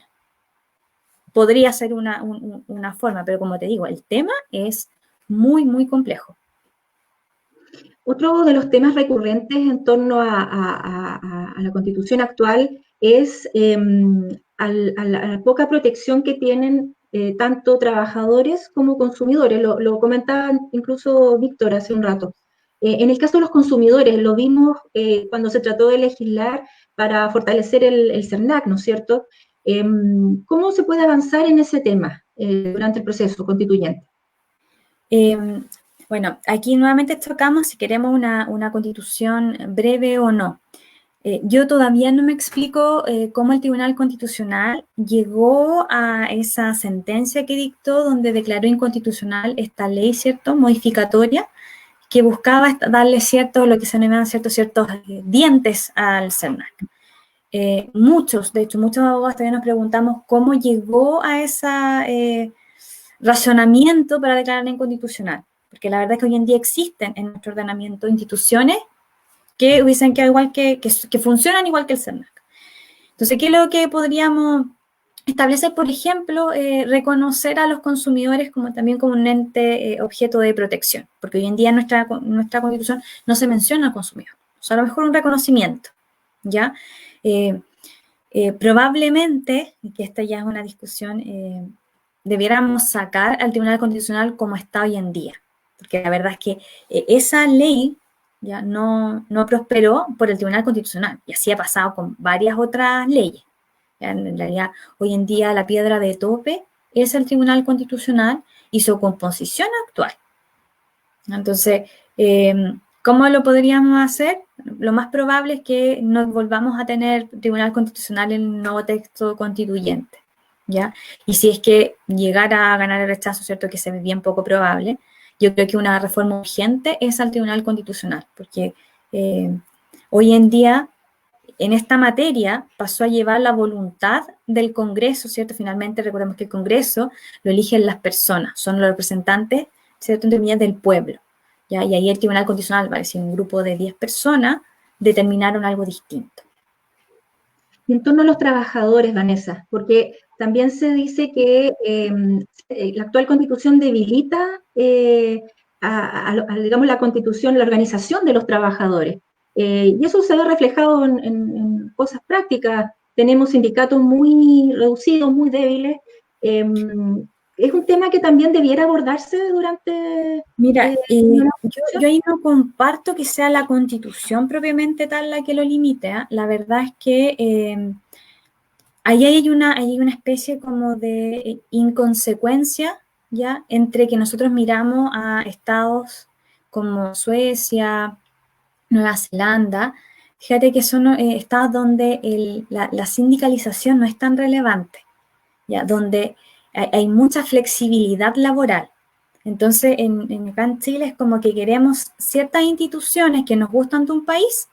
Podría ser una forma, pero como te digo, el tema es muy, muy complejo. Otro de los temas recurrentes en torno a la Constitución actual es a la poca protección que tienen tanto trabajadores como consumidores. Lo comentaba incluso Víctor hace un rato. En el caso de los consumidores, lo vimos cuando se trató de legislar para fortalecer el CERNAC, ¿no es cierto? ¿Cómo se puede avanzar en ese tema durante el proceso constituyente? Bueno, aquí nuevamente tocamos si queremos una constitución breve o no. Yo todavía no me explico cómo el Tribunal Constitucional llegó a esa sentencia que dictó donde declaró inconstitucional esta ley, ¿cierto?, modificatoria, que buscaba darle lo que se llaman ciertos dientes al CERNAC. Muchos abogados también nos preguntamos cómo llegó a ese razonamiento para declararla inconstitucional. Porque la verdad es que hoy en día existen en nuestro ordenamiento instituciones que hubiesen quedado igual que funcionan igual que el CERNAC. Entonces, ¿qué es lo que podríamos establecer? Por ejemplo, reconocer a los consumidores también como un ente objeto de protección, porque hoy en día en nuestra Constitución no se menciona al consumidor. O sea, a lo mejor un reconocimiento, ¿ya? Probablemente, y que esta ya es una discusión, debiéramos sacar al Tribunal Constitucional como está hoy en día, porque la verdad es que esa ley ya no prosperó por el Tribunal Constitucional, y así ha pasado con varias otras leyes. Ya, en realidad, hoy en día la piedra de tope es el Tribunal Constitucional y su composición actual. Entonces, ¿cómo lo podríamos hacer? Lo más probable es que nos volvamos a tener Tribunal Constitucional en un nuevo texto constituyente, ¿ya? Y si es que llegara a ganar el rechazo, ¿cierto?, que se ve bien poco probable, yo creo que una reforma urgente es al Tribunal Constitucional, porque hoy en día, en esta materia, pasó a llevar la voluntad del Congreso, ¿cierto? Finalmente, recordemos que el Congreso lo eligen las personas, son los representantes, ¿cierto?, del pueblo, ¿ya? Y ahí el Tribunal Constitucional, va a decir, un grupo de 10 personas determinaron algo distinto. Y en torno a los trabajadores, Vanessa, porque también se dice que la actual Constitución debilita, digamos, la Constitución, la organización de los trabajadores. Y eso se ve reflejado en cosas prácticas. Tenemos sindicatos muy reducidos, muy débiles. ¿Es un tema que también debiera abordarse durante... Mira, una yo ahí no comparto que sea la Constitución propiamente tal la que lo limite, ¿eh? La verdad es que ahí hay una especie como de inconsecuencia, ¿ya? Entre que nosotros miramos a estados como Suecia, Nueva Zelanda. Fíjate que son estados donde la sindicalización no es tan relevante, ¿ya? Donde hay mucha flexibilidad laboral. Entonces, acá en Chile es como que queremos ciertas instituciones que nos gustan de un país,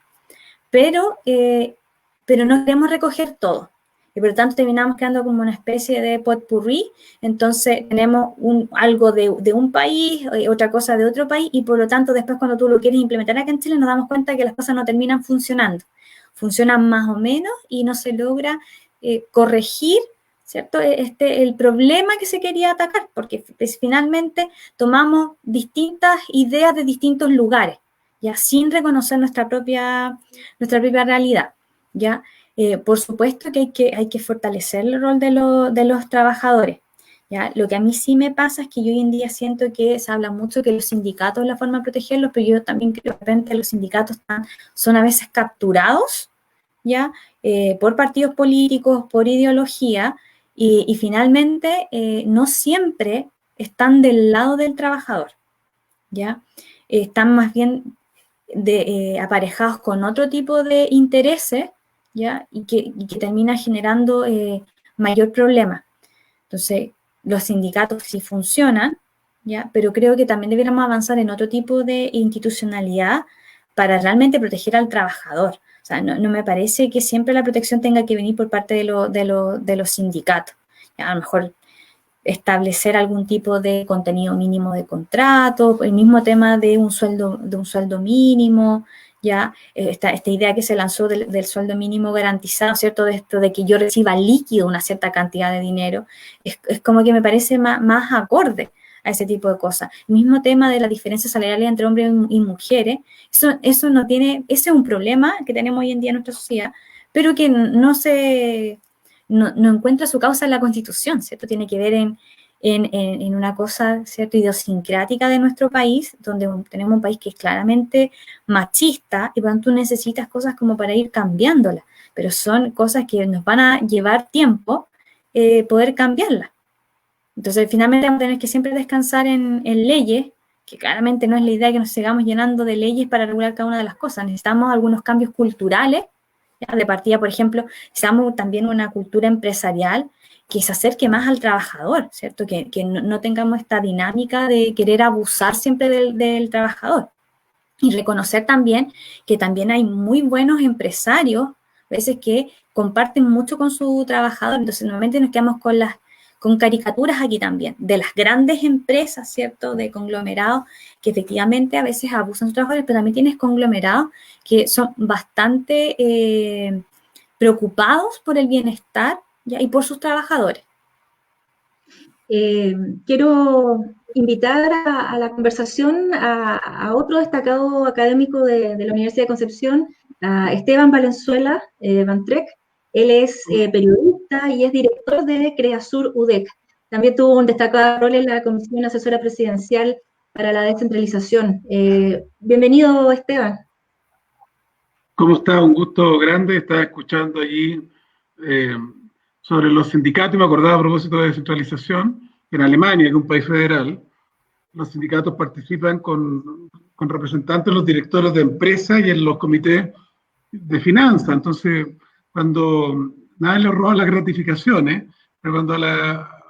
pero no queremos recoger todo. Y por lo tanto terminamos quedando como una especie de potpourri. Entonces tenemos algo de un país, otra cosa de otro país, y por lo tanto después cuando tú lo quieres implementar acá en Chile nos damos cuenta que las cosas no terminan funcionando. Funcionan más o menos y no se logra corregir, ¿cierto? El problema que se quería atacar, porque finalmente tomamos distintas ideas de distintos lugares, ya sin reconocer nuestra propia realidad, ¿ya? Por supuesto que hay que fortalecer el rol de los trabajadores, ¿ya? Lo que a mí sí me pasa es que yo hoy en día siento que se habla mucho que los sindicatos es la forma de protegerlos, pero yo también creo que de repente los sindicatos son a veces capturados, ¿ya? Por partidos políticos, por ideología, y finalmente no siempre están del lado del trabajador, ¿ya? Están más bien aparejados con otro tipo de intereses, ¿ya? Y que termina generando mayor problema. Entonces, los sindicatos sí funcionan, ¿ya? Pero creo que también deberíamos avanzar en otro tipo de institucionalidad para realmente proteger al trabajador. O sea, no me parece que siempre la protección tenga que venir por parte de los sindicatos. ¿Ya? A lo mejor establecer algún tipo de contenido mínimo de contrato, el mismo tema de un sueldo mínimo, ya esta idea que se lanzó del sueldo mínimo garantizado, ¿cierto? De esto de que yo reciba líquido una cierta cantidad de dinero, es como que me parece más acorde a ese tipo de cosas. El mismo tema de la diferencia salarial entre hombres y mujeres, eso no tiene, ese es un problema que tenemos hoy en día en nuestra sociedad, pero que no encuentra su causa en la Constitución, ¿cierto? Tiene que ver en una cosa, ¿cierto?, idiosincrática de nuestro país, donde tenemos un país que es claramente machista y por lo tanto necesitas cosas como para ir cambiándolas, pero son cosas que nos van a llevar tiempo poder cambiarlas. Entonces, finalmente vamos a tener que siempre descansar en leyes, que claramente no es la idea que nos sigamos llenando de leyes para regular cada una de las cosas. Necesitamos algunos cambios culturales, ¿ya? De partida, por ejemplo, necesitamos también una cultura empresarial que se acerque más al trabajador, ¿cierto? Que no tengamos esta dinámica de querer abusar siempre del trabajador. Y reconocer también que también hay muy buenos empresarios, a veces que comparten mucho con su trabajador, entonces normalmente nos quedamos con caricaturas aquí también, de las grandes empresas, ¿cierto?, de conglomerados, que efectivamente a veces abusan de sus trabajadores, pero también tienes conglomerados que son bastante preocupados por el bienestar, ¿ya?, y por sus trabajadores. Quiero invitar a la conversación a otro destacado académico de la Universidad de Concepción, a Esteban Valenzuela Bantrec. Él es periodista y es director de Creasur UDEC. También tuvo un destacado rol en la Comisión Asesora Presidencial para la Descentralización. Bienvenido, Esteban. ¿Cómo está? Un gusto grande. Estaba escuchando allí sobre los sindicatos y me acordaba a propósito de descentralización. En Alemania, que es un país federal, los sindicatos participan con representantes de los directores de empresas y en los comités de finanzas. Entonces, cuando nadie les roba las gratificaciones, pero cuando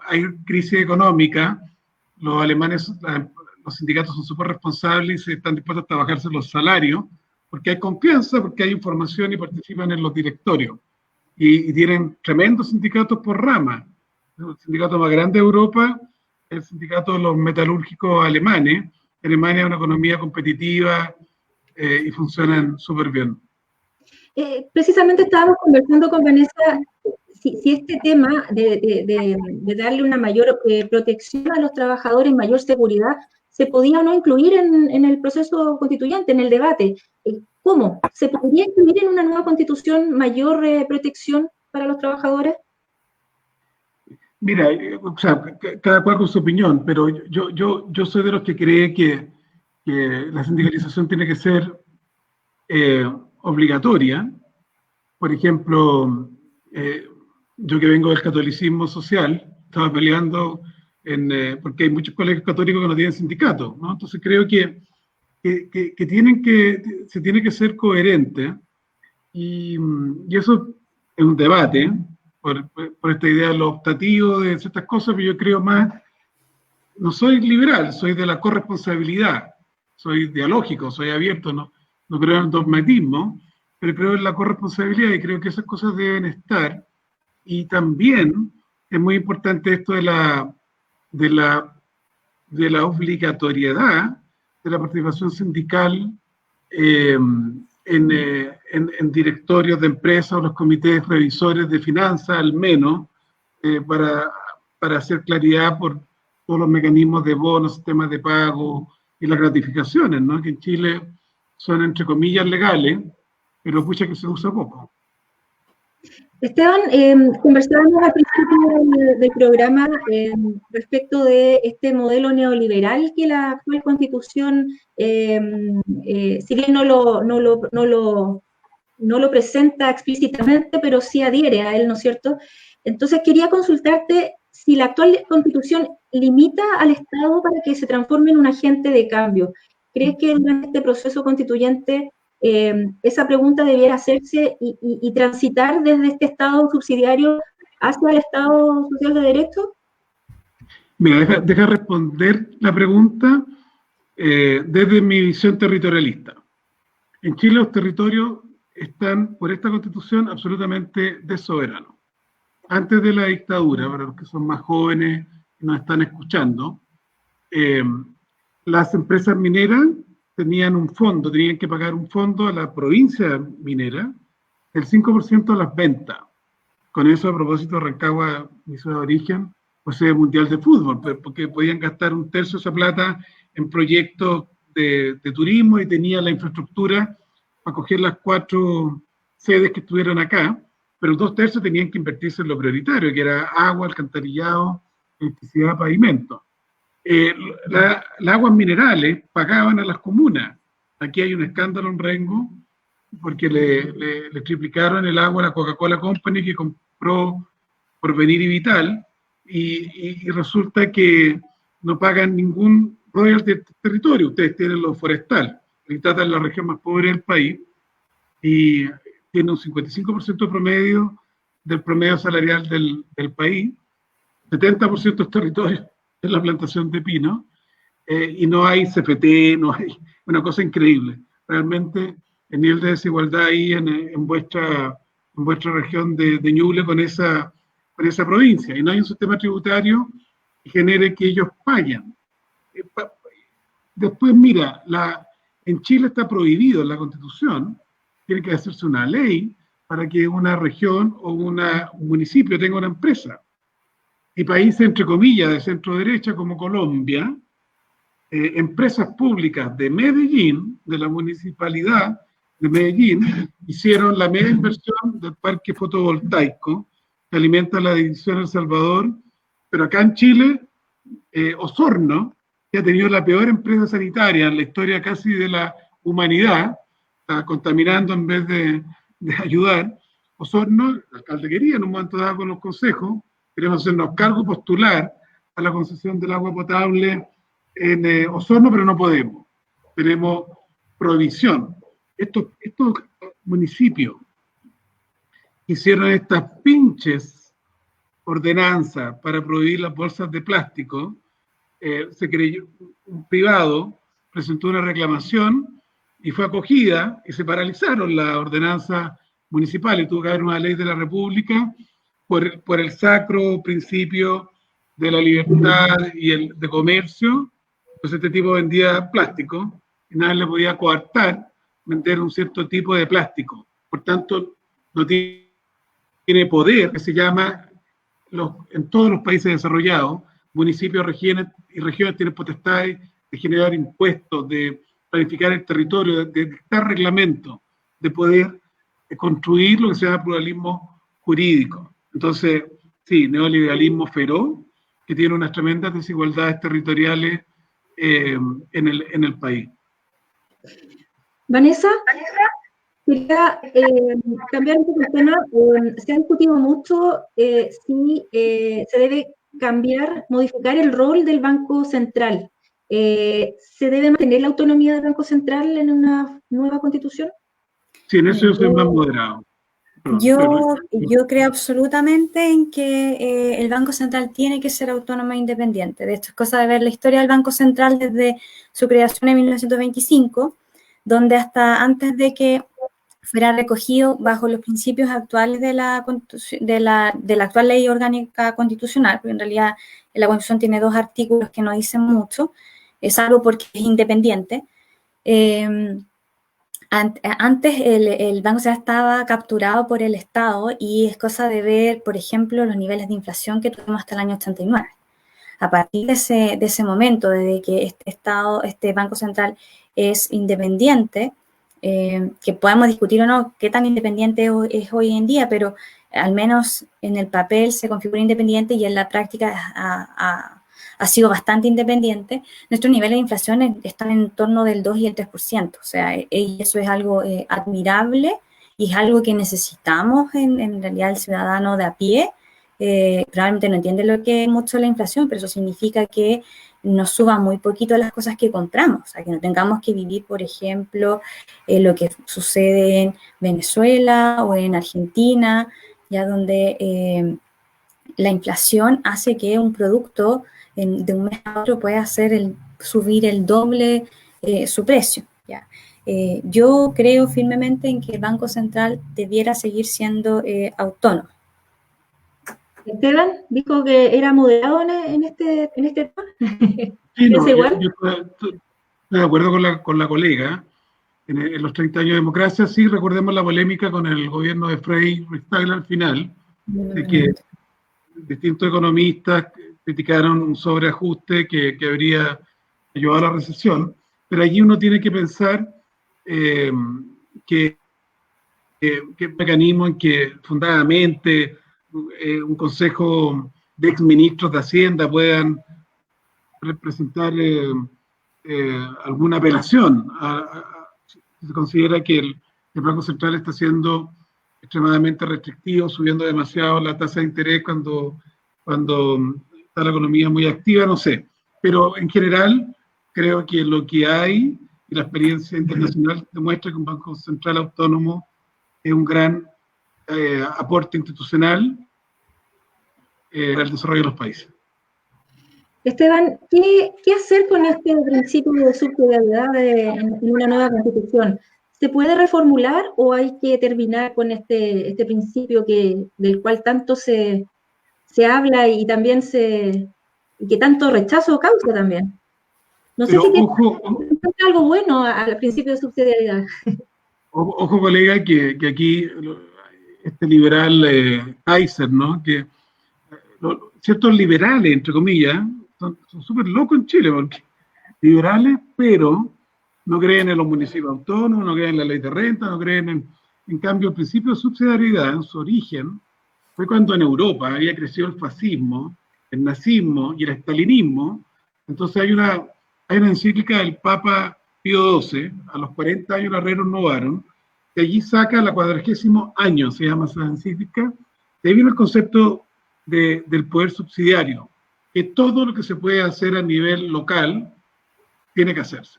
hay crisis económica, los alemanes, los sindicatos son súper responsables y están dispuestos a trabajarse los salarios, porque hay confianza, porque hay información y participan en los directorios. Y tienen tremendos sindicatos por rama. El sindicato más grande de Europa es el sindicato de los metalúrgicos alemanes. Alemania es una economía competitiva y funcionan súper bien. Precisamente estábamos conversando con Vanessa si este tema de darle una mayor protección a los trabajadores, mayor seguridad, se podía o no incluir en el proceso constituyente, en el debate. ¿Cómo? ¿Se podría incluir en una nueva constitución mayor protección para los trabajadores? Mira, o sea, cada cual con su opinión, pero yo soy de los que cree que la sindicalización tiene que ser obligatoria. Por ejemplo, yo que vengo del catolicismo social, estaba peleando porque hay muchos colegios católicos que no tienen sindicato, ¿no? Entonces creo que se tiene que ser coherente y eso es un debate por esta idea de lo optativo, de ciertas cosas, pero yo creo más, no soy liberal, soy de la corresponsabilidad, soy dialógico, soy abierto, no creo en el dogmatismo, pero creo en la corresponsabilidad y creo que esas cosas deben estar. Y también es muy importante esto de la obligatoriedad de la participación sindical en directorios de empresas o los comités revisores de finanzas, al menos, para hacer claridad por todos los mecanismos de bonos, sistemas de pago y las gratificaciones, ¿no? Que en Chile son, entre comillas, legales, pero pucha que se usa poco. Esteban, conversábamos al principio del programa respecto de este modelo neoliberal que la actual Constitución, si bien no lo presenta explícitamente, pero sí adhiere a él, ¿no es cierto? Entonces quería consultarte si la actual Constitución limita al Estado para que se transforme en un agente de cambio. ¿Crees que en este proceso constituyente esa pregunta debiera hacerse y transitar desde este Estado subsidiario hacia el Estado social de derecho? Mira, deja responder la pregunta desde mi visión territorialista. En Chile los territorios están, por esta Constitución, absolutamente dessoberanos. Antes de la dictadura, para los que son más jóvenes y nos están escuchando, las empresas mineras tenían que pagar un fondo a la provincia minera del 5% de las ventas. Con eso, a propósito, Rancagua, mi ciudad de origen, posee mundial de fútbol, porque podían gastar un tercio de esa plata en proyectos de turismo y tenía la infraestructura para coger las 4 sedes que estuvieron acá, pero 2/3 tenían que invertirse en lo prioritario, que era agua, alcantarillado, electricidad, pavimento. Las aguas minerales pagaban a las comunas. Aquí hay un escándalo en Rengo porque le triplicaron el agua a la Coca-Cola Company que compró Porvenir y Vital y resulta que no pagan ningún royalty de territorio. Ustedes tienen lo forestal. Vitata es la región más pobre del país y tiene un 55% promedio del promedio salarial del país, 70% de territorio es la plantación de pino, y no hay CFT, no hay una cosa increíble. Realmente el nivel de desigualdad ahí en vuestra región de Ñuble con esa provincia, y no hay un sistema tributario que genere que ellos paguen. Después, mira, en Chile está prohibido en la Constitución, tiene que hacerse una ley para que una región o un municipio tenga una empresa. Y países, entre comillas, de centro derecha como Colombia, empresas públicas de Medellín, de la municipalidad de Medellín, hicieron la media inversión del parque fotovoltaico que alimenta la división El Salvador, pero acá en Chile, Osorno, que ha tenido la peor empresa sanitaria en la historia casi de la humanidad, está contaminando en vez de ayudar. Osorno, el alcalde quería en un momento dado con los consejos, queremos hacernos cargo, postular a la concesión del agua potable en Osorno, pero no podemos. Tenemos prohibición. Estos municipios hicieron estas pinches ordenanzas para prohibir las bolsas de plástico. Se creyó, un privado presentó una reclamación y fue acogida y se paralizaron las ordenanzas municipales. Tuvo que haber una ley de la República por el sacro principio de la libertad y de comercio. Pues este tipo vendía plástico y nadie le podía coartar vender un cierto tipo de plástico. Por tanto, no tiene poder, que se llama, en todos los países desarrollados, municipios, regiones tienen potestades de generar impuestos, de planificar el territorio, de dictar reglamentos, de poder construir lo que se llama pluralismo jurídico. Entonces, sí, neoliberalismo feroz, que tiene unas tremendas desigualdades territoriales en el país. Vanessa, quería cambiar un poco el tema. Se ha discutido mucho si se debe cambiar, modificar el rol del Banco Central. ¿Se debe mantener la autonomía del Banco Central en una nueva constitución? Sí, en eso yo soy más moderado. Yo creo absolutamente en que el Banco Central tiene que ser autónomo e independiente. De hecho, es cosa de ver la historia del Banco Central desde su creación en 1925, donde hasta antes de que fuera recogido bajo los principios actuales de la actual ley orgánica constitucional, porque en realidad la Constitución tiene 2 artículos que no dicen mucho, salvo porque es independiente. Antes el Banco Central estaba capturado por el Estado y es cosa de ver, por ejemplo, los niveles de inflación que tuvimos hasta el año 89. A partir de ese momento, desde que este Banco Central es independiente, que podemos discutir o no qué tan independiente es hoy en día, pero al menos en el papel se configura independiente y en la práctica ha sido bastante independiente. Nuestros niveles de inflación están en torno del 2 y el 3%, o sea, eso es algo admirable y es algo que necesitamos en realidad el ciudadano de a pie. Probablemente no entiende lo que es mucho la inflación, pero eso significa que nos suban muy poquito las cosas que compramos, o sea, que no tengamos que vivir, por ejemplo, lo que sucede en Venezuela o en Argentina, ya donde la inflación hace que un producto de un mes a otro pueda subir el doble su precio, ¿ya? Yo creo firmemente en que el Banco Central debiera seguir siendo autónomo. Esteban dijo que era moderado en este tema. Sí, no, igual? yo estoy de acuerdo con la colega. En los 30 años de democracia, sí, recordemos la polémica con el gobierno de Frei Ruiz-Tagle al final, de que distintos economistas criticaron un sobreajuste que habría llevado a la recesión, pero allí uno tiene que pensar que mecanismo en que fundadamente un consejo de exministros de Hacienda puedan representar alguna apelación. Se considera que el Banco Central está siendo extremadamente restrictivo, subiendo demasiado la tasa de interés cuando está la economía muy activa, no sé. Pero en general creo que lo que hay y la experiencia internacional demuestra que un Banco Central autónomo es un gran aporte institucional al desarrollo de los países. Esteban, ¿qué hacer con este principio de subsidiariedad en una nueva constitución? ¿Se puede reformular o hay que terminar con este principio del cual tanto se habla y también que tanto rechazo causa también? No sé si tiene algo bueno al principio de subsidiariedad. Ojo, colega, que aquí este liberal Kaiser, ¿no? Que ciertos liberales, entre comillas, son súper locos en Chile, porque liberales, pero no creen en los municipios autónomos, no creen en la ley de renta, no creen en cambio, el principio de subsidiariedad, en su origen, fue cuando en Europa había crecido el fascismo, el nazismo y el estalinismo. Entonces hay una encíclica del Papa Pío XII, a los 40 años la renovaron, que allí saca la 40º año, se llama esa encíclica. De ahí viene el concepto del poder subsidiario, que todo lo que se puede hacer a nivel local tiene que hacerse.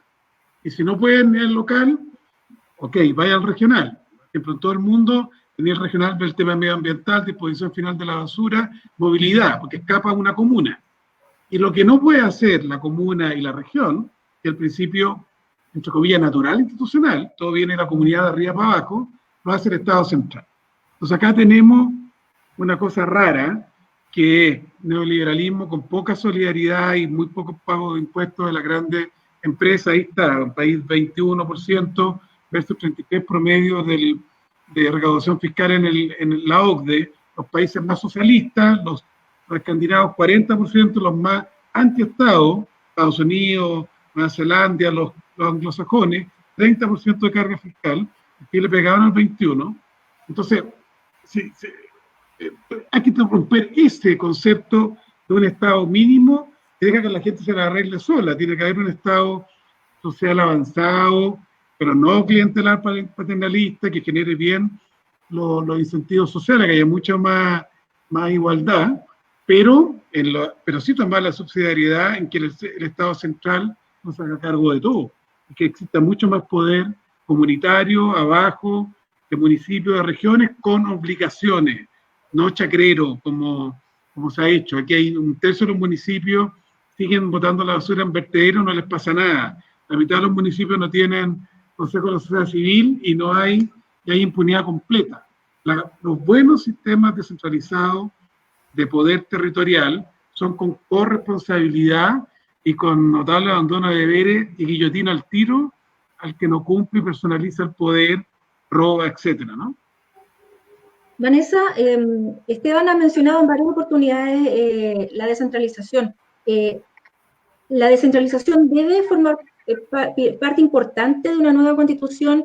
Y si no puede a nivel local, ok, vaya al regional. Por ejemplo, en todo el mundo, a nivel regional ve el tema medioambiental, disposición final de la basura, movilidad, porque escapa a una comuna. Y lo que no puede hacer la comuna y la región, que al principio, entre comillas, natural institucional, todo viene de la comunidad de arriba para abajo, lo hace el Estado central. Entonces acá tenemos una cosa rara, que es neoliberalismo con poca solidaridad y muy poco pago de impuestos de las grandes empresas. Ahí está, un país 21% versus 33% promedio de recaudación fiscal en la OCDE. Los países más socialistas, los escandinavos 40%, los más anti-Estado, Estados Unidos, Nueva Zelanda, los anglosajones, 30% de carga fiscal, aquí le pegaban al 21%. Entonces, sí, hay que romper ese concepto de un Estado mínimo que deja que la gente se la arregle sola. Tiene que haber un Estado social avanzado, pero no clientelar paternalista, que genere bien los incentivos sociales, que haya mucha más igualdad, pero sí tomar la subsidiariedad en que el Estado central no se haga cargo de todo, y que exista mucho más poder comunitario, abajo, de municipios, de regiones, con obligaciones, no chacrero, como se ha hecho. Aquí hay un tercio de los municipios siguen botando la basura en vertederos, no les pasa nada. La mitad de los municipios no tienen consejo de la sociedad civil y hay impunidad completa. Los buenos sistemas descentralizados de poder territorial son con corresponsabilidad y con notable abandono de deberes y guillotina al tiro al que no cumple y personaliza el poder, roba, etcétera, ¿no? Vanessa, Esteban ha mencionado en varias oportunidades la descentralización. La descentralización debe formar parte importante de una nueva constitución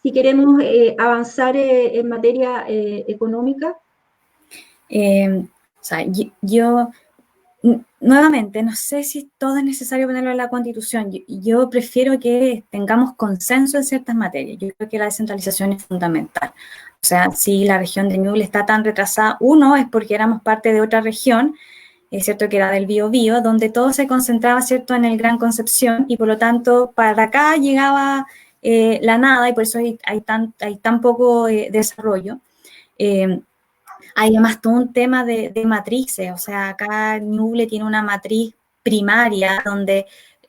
si queremos avanzar en materia económica. O sea, yo nuevamente, no sé si todo es necesario ponerlo en la Constitución. Yo prefiero que tengamos consenso en ciertas materias. Yo creo que la descentralización es fundamental. O sea, si la región de Ñuble está tan retrasada, uno es porque éramos parte de otra región, es cierto que era del Biobío, donde todo se concentraba, cierto, en el Gran Concepción, y por lo tanto para acá llegaba la nada, y por eso hay tan poco desarrollo. Hay además todo un tema de matrices, o sea, acá Ñuble tiene una matriz primaria donde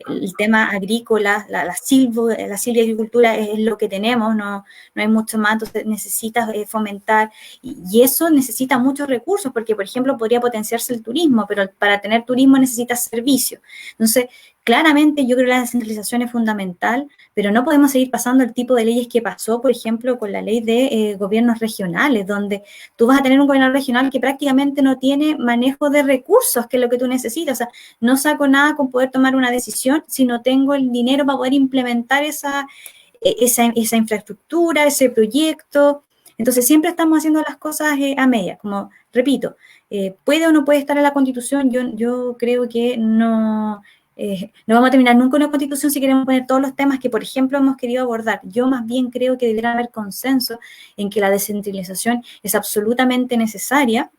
el tema agrícola, la silviagricultura es lo que tenemos, no hay mucho más, entonces necesitas fomentar, y eso necesita muchos recursos, porque por ejemplo podría potenciarse el turismo, pero para tener turismo necesitas servicios. Entonces, claramente yo creo que la descentralización es fundamental, pero no podemos seguir pasando el tipo de leyes que pasó, por ejemplo, con la ley de gobiernos regionales, donde tú vas a tener un gobierno regional que prácticamente no tiene manejo de recursos, que es lo que tú necesitas. O sea, no saco nada con poder tomar una decisión si no tengo el dinero para poder implementar esa infraestructura, ese proyecto. Entonces, siempre estamos haciendo las cosas a medias. Como, repito, ¿puede o no puede estar en la Constitución? Yo creo que no vamos a terminar nunca una constitución si queremos poner todos los temas que, por ejemplo, hemos querido abordar. Yo más bien creo que debería haber consenso en que la descentralización es absolutamente necesaria,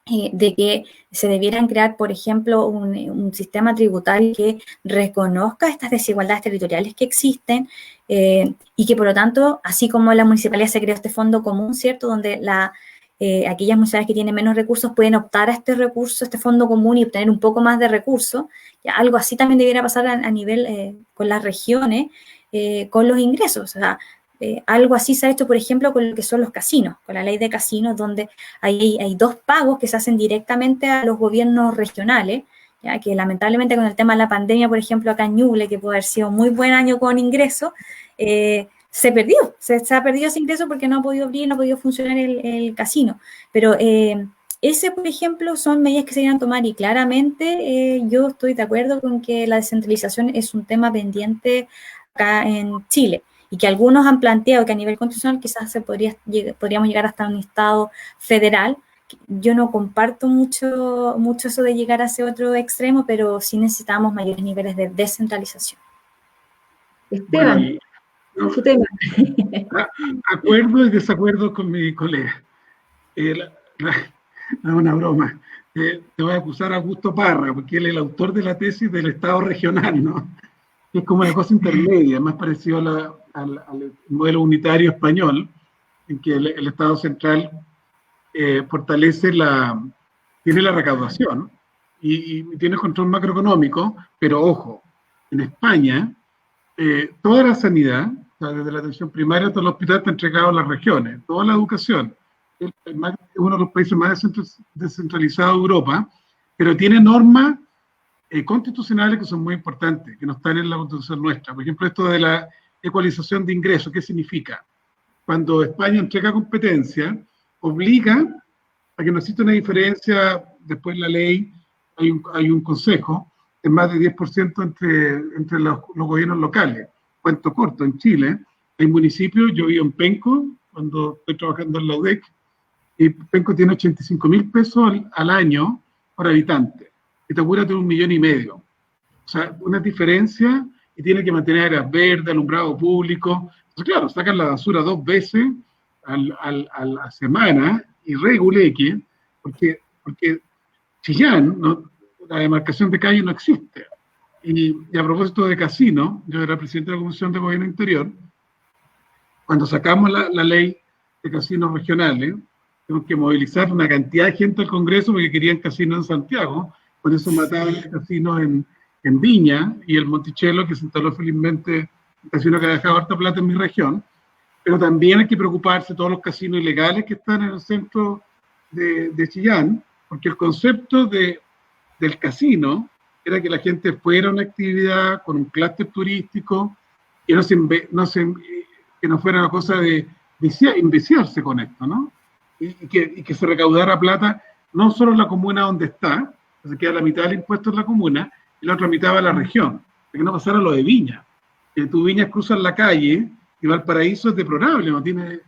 de que se debieran crear, por ejemplo, un sistema tributario que reconozca estas desigualdades territoriales que existen, y que, por lo tanto, así como la municipalidad se creó este fondo común, ¿cierto?, donde aquellas municipalidades que tienen menos recursos pueden optar a este recurso, este fondo común, y obtener un poco más de recursos. Ya, algo así también debiera pasar a nivel con las regiones, con los ingresos. O sea, algo así se ha hecho, por ejemplo, con lo que son los casinos, con la ley de casinos, donde hay dos pagos que se hacen directamente a los gobiernos regionales, ya que lamentablemente con el tema de la pandemia, por ejemplo, acá en Ñuble, que puede haber sido un muy buen año con ingresos, se ha perdido ese ingreso porque no ha podido abrir, no ha podido funcionar el casino. Pero ese, por ejemplo, son medidas que se deben tomar, y claramente yo estoy de acuerdo con que la descentralización es un tema pendiente acá en Chile, y que algunos han planteado que a nivel constitucional quizás podríamos llegar hasta un Estado federal. Yo no comparto mucho eso de llegar a ese otro extremo, pero sí necesitamos mayores niveles de descentralización. Esteban, bueno, su tema. Acuerdo y desacuerdo con mi colega. Es una broma. Te voy a acusar a Augusto Parra, porque él es el autor de la tesis del Estado regional, ¿no? Es como una cosa intermedia, más parecido al modelo unitario español, en que el Estado central fortalece tiene la recaudación y tiene control macroeconómico, pero ojo, en España toda la sanidad, o sea, desde la atención primaria hasta el hospital, está entregado a las regiones, toda la educación. Es uno de los países más descentralizados de Europa, pero tiene normas constitucionales que son muy importantes, que no están en la Constitución nuestra. Por ejemplo, esto de la ecualización de ingresos, ¿qué significa? Cuando España entrega competencia, obliga a que no exista una diferencia, después la ley, hay un consejo, de más de 10% entre los gobiernos locales. Cuento corto, en Chile hay municipios, yo vivo en Penco, cuando estoy trabajando en la UDEC, y Penco tiene 85.000 pesos al año por habitante. Itacura tiene 1,5 millones. O sea, una diferencia, y tiene que mantener áreas verdes, alumbrado público. Entonces, claro, sacan la basura 2 veces a la semana y reguleque, porque Chillán, ¿no? La demarcación de calle no existe. Y a propósito de casino, yo era presidente de la Comisión de Gobierno Interior, cuando sacamos la ley de casinos regionales, tuvimos que movilizar una cantidad de gente al Congreso porque querían casinos en Santiago, por eso mataban casinos en Viña y el Monticello, que se instaló felizmente un casino que ha dejado harta plata en mi región, pero también hay que preocuparse de todos los casinos ilegales que están en el centro de Chillán, porque el concepto del casino era que la gente fuera a una actividad con un clúster turístico, que que no fuera una cosa de enviciarse con esto, ¿no? Y que se recaudara plata, no solo en la comuna donde está, se queda la mitad del impuesto en la comuna, y la otra mitad va a la región, para que no pasara lo de Viña, que tu Viña cruzas la calle y Valparaíso es deplorable, no tiene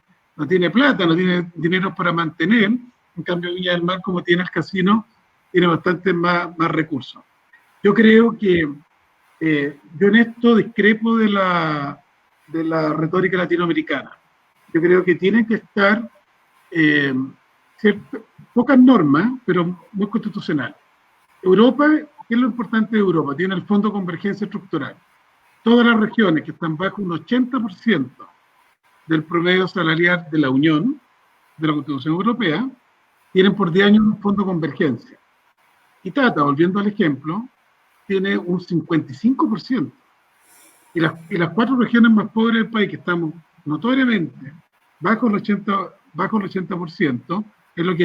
plata, no tiene dinero para mantener, en cambio Viña del Mar, como tiene el casino, tiene bastante más recursos. Yo creo que, yo en esto discrepo de la retórica latinoamericana. Yo creo que tienen que estar pocas normas, pero muy constitucionales. Europa, ¿qué es lo importante de Europa? Tiene el Fondo de Convergencia Estructural. Todas las regiones que están bajo un 80% del promedio salarial de la Unión, de la Constitución Europea, tienen por 10 años un fondo de convergencia. Y Tata, volviendo al ejemplo, tiene un 55%. Y las 4 regiones más pobres del país, que estamos notoriamente bajo el 80%, es lo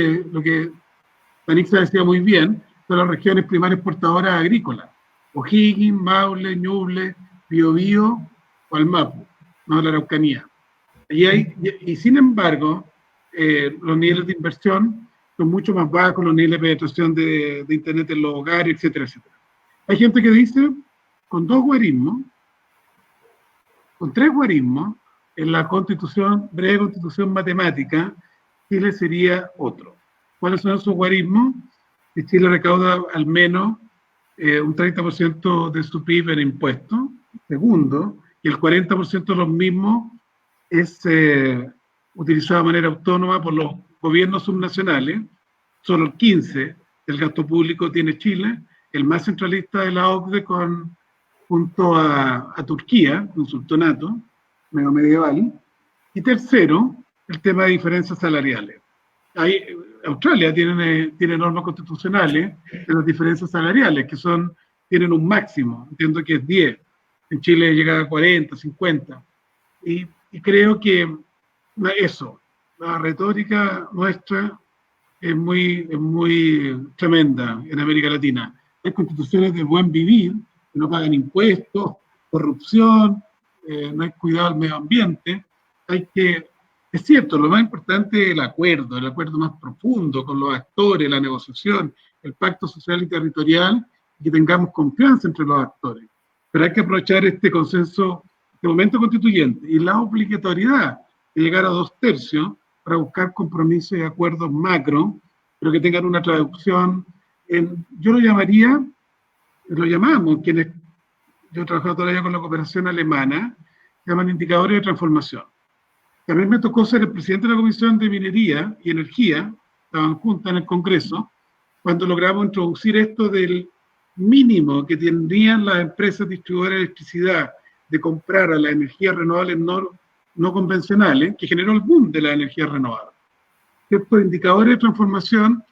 que Danixa decía muy bien, son las regiones primarias exportadoras agrícolas. O'Higgins, Maule, Ñuble, Biobío o Almapu, no la Araucanía. Y sin embargo, los niveles de inversión son mucho más bajos, los niveles de penetración de Internet en los hogares, etcétera, etcétera. Hay gente que dice, con 2 guarismos, con 3 guarismos, en la breve constitución matemática, Chile sería otro. ¿Cuáles son esos guarismos? Que Chile recauda al menos un 30% de su PIB en impuestos. Segundo, y el 40% de los mismos es utilizado de manera autónoma por los gobiernos subnacionales. Solo el 15% del gasto público tiene Chile, el más centralista de la OCDE junto a Turquía, un sultanato medio medieval. Y tercero, el tema de diferencias salariales. Australia tiene normas constitucionales de las diferencias salariales, que tienen un máximo, entiendo que es 10. En Chile llega a 40, 50. Y creo que la retórica nuestra es muy tremenda en América Latina. Hay constituciones de buen vivir, que no pagan impuestos, corrupción, no hay cuidado del medio ambiente. Es cierto, lo más importante es el acuerdo más profundo con los actores, la negociación, el pacto social y territorial, y que tengamos confianza entre los actores. Pero hay que aprovechar este consenso, este momento constituyente, y la obligatoriedad de llegar a 2/3 para buscar compromisos y acuerdos macro, pero que tengan una traducción yo lo llamamos, yo he trabajado todavía con la cooperación alemana, llaman indicadores de transformación. También me tocó ser el presidente de la Comisión de Minería y Energía, estaban juntas en el Congreso, cuando logramos introducir esto del mínimo que tendrían las empresas distribuidoras de electricidad de comprar a las energías renovables no convencionales, que generó el boom de la energía renovable. Estos indicadores de transformación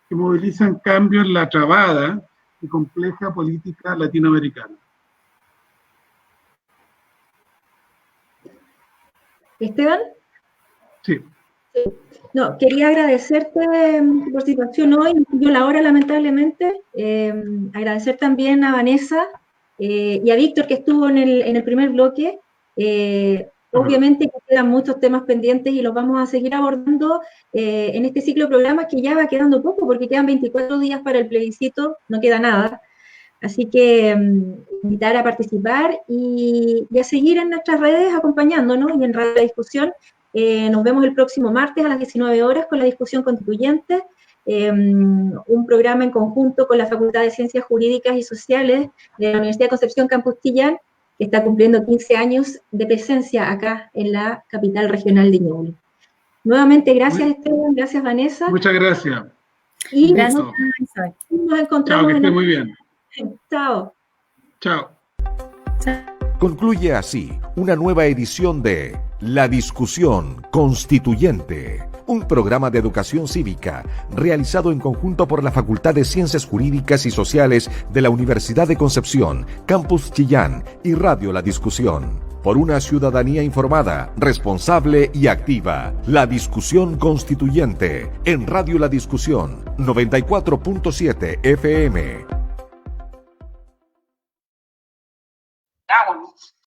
que movilizan cambios en la trabada y compleja política latinoamericana. Esteban. Sí. No, quería agradecerte tu participación hoy, nos dio la hora lamentablemente, agradecer también a Vanessa y a Víctor que estuvo en el primer bloque. Obviamente que quedan muchos temas pendientes y los vamos a seguir abordando en este ciclo de programas que ya va quedando poco porque quedan 24 días para el plebiscito, no queda nada. Así que invitar a participar y a seguir en nuestras redes acompañándonos y en Radio La Discusión Nos vemos el próximo martes a las 19 horas con la discusión constituyente, un programa en conjunto con la Facultad de Ciencias Jurídicas y Sociales de la Universidad de Concepción Campus Chillán, que está cumpliendo 15 años de presencia acá en la capital regional de Ñuble. Nuevamente, gracias Esteban, gracias Vanessa. Muchas gracias. Y Gracias, nos encontramos. Chao, que esté en muy bien. Chao. Chao. Concluye así una nueva edición de La Discusión Constituyente, un programa de educación cívica realizado en conjunto por la Facultad de Ciencias Jurídicas y Sociales de la Universidad de Concepción, Campus Chillán y Radio La Discusión. Por una ciudadanía informada, responsable y activa. La Discusión Constituyente en Radio La Discusión 94.7 FM.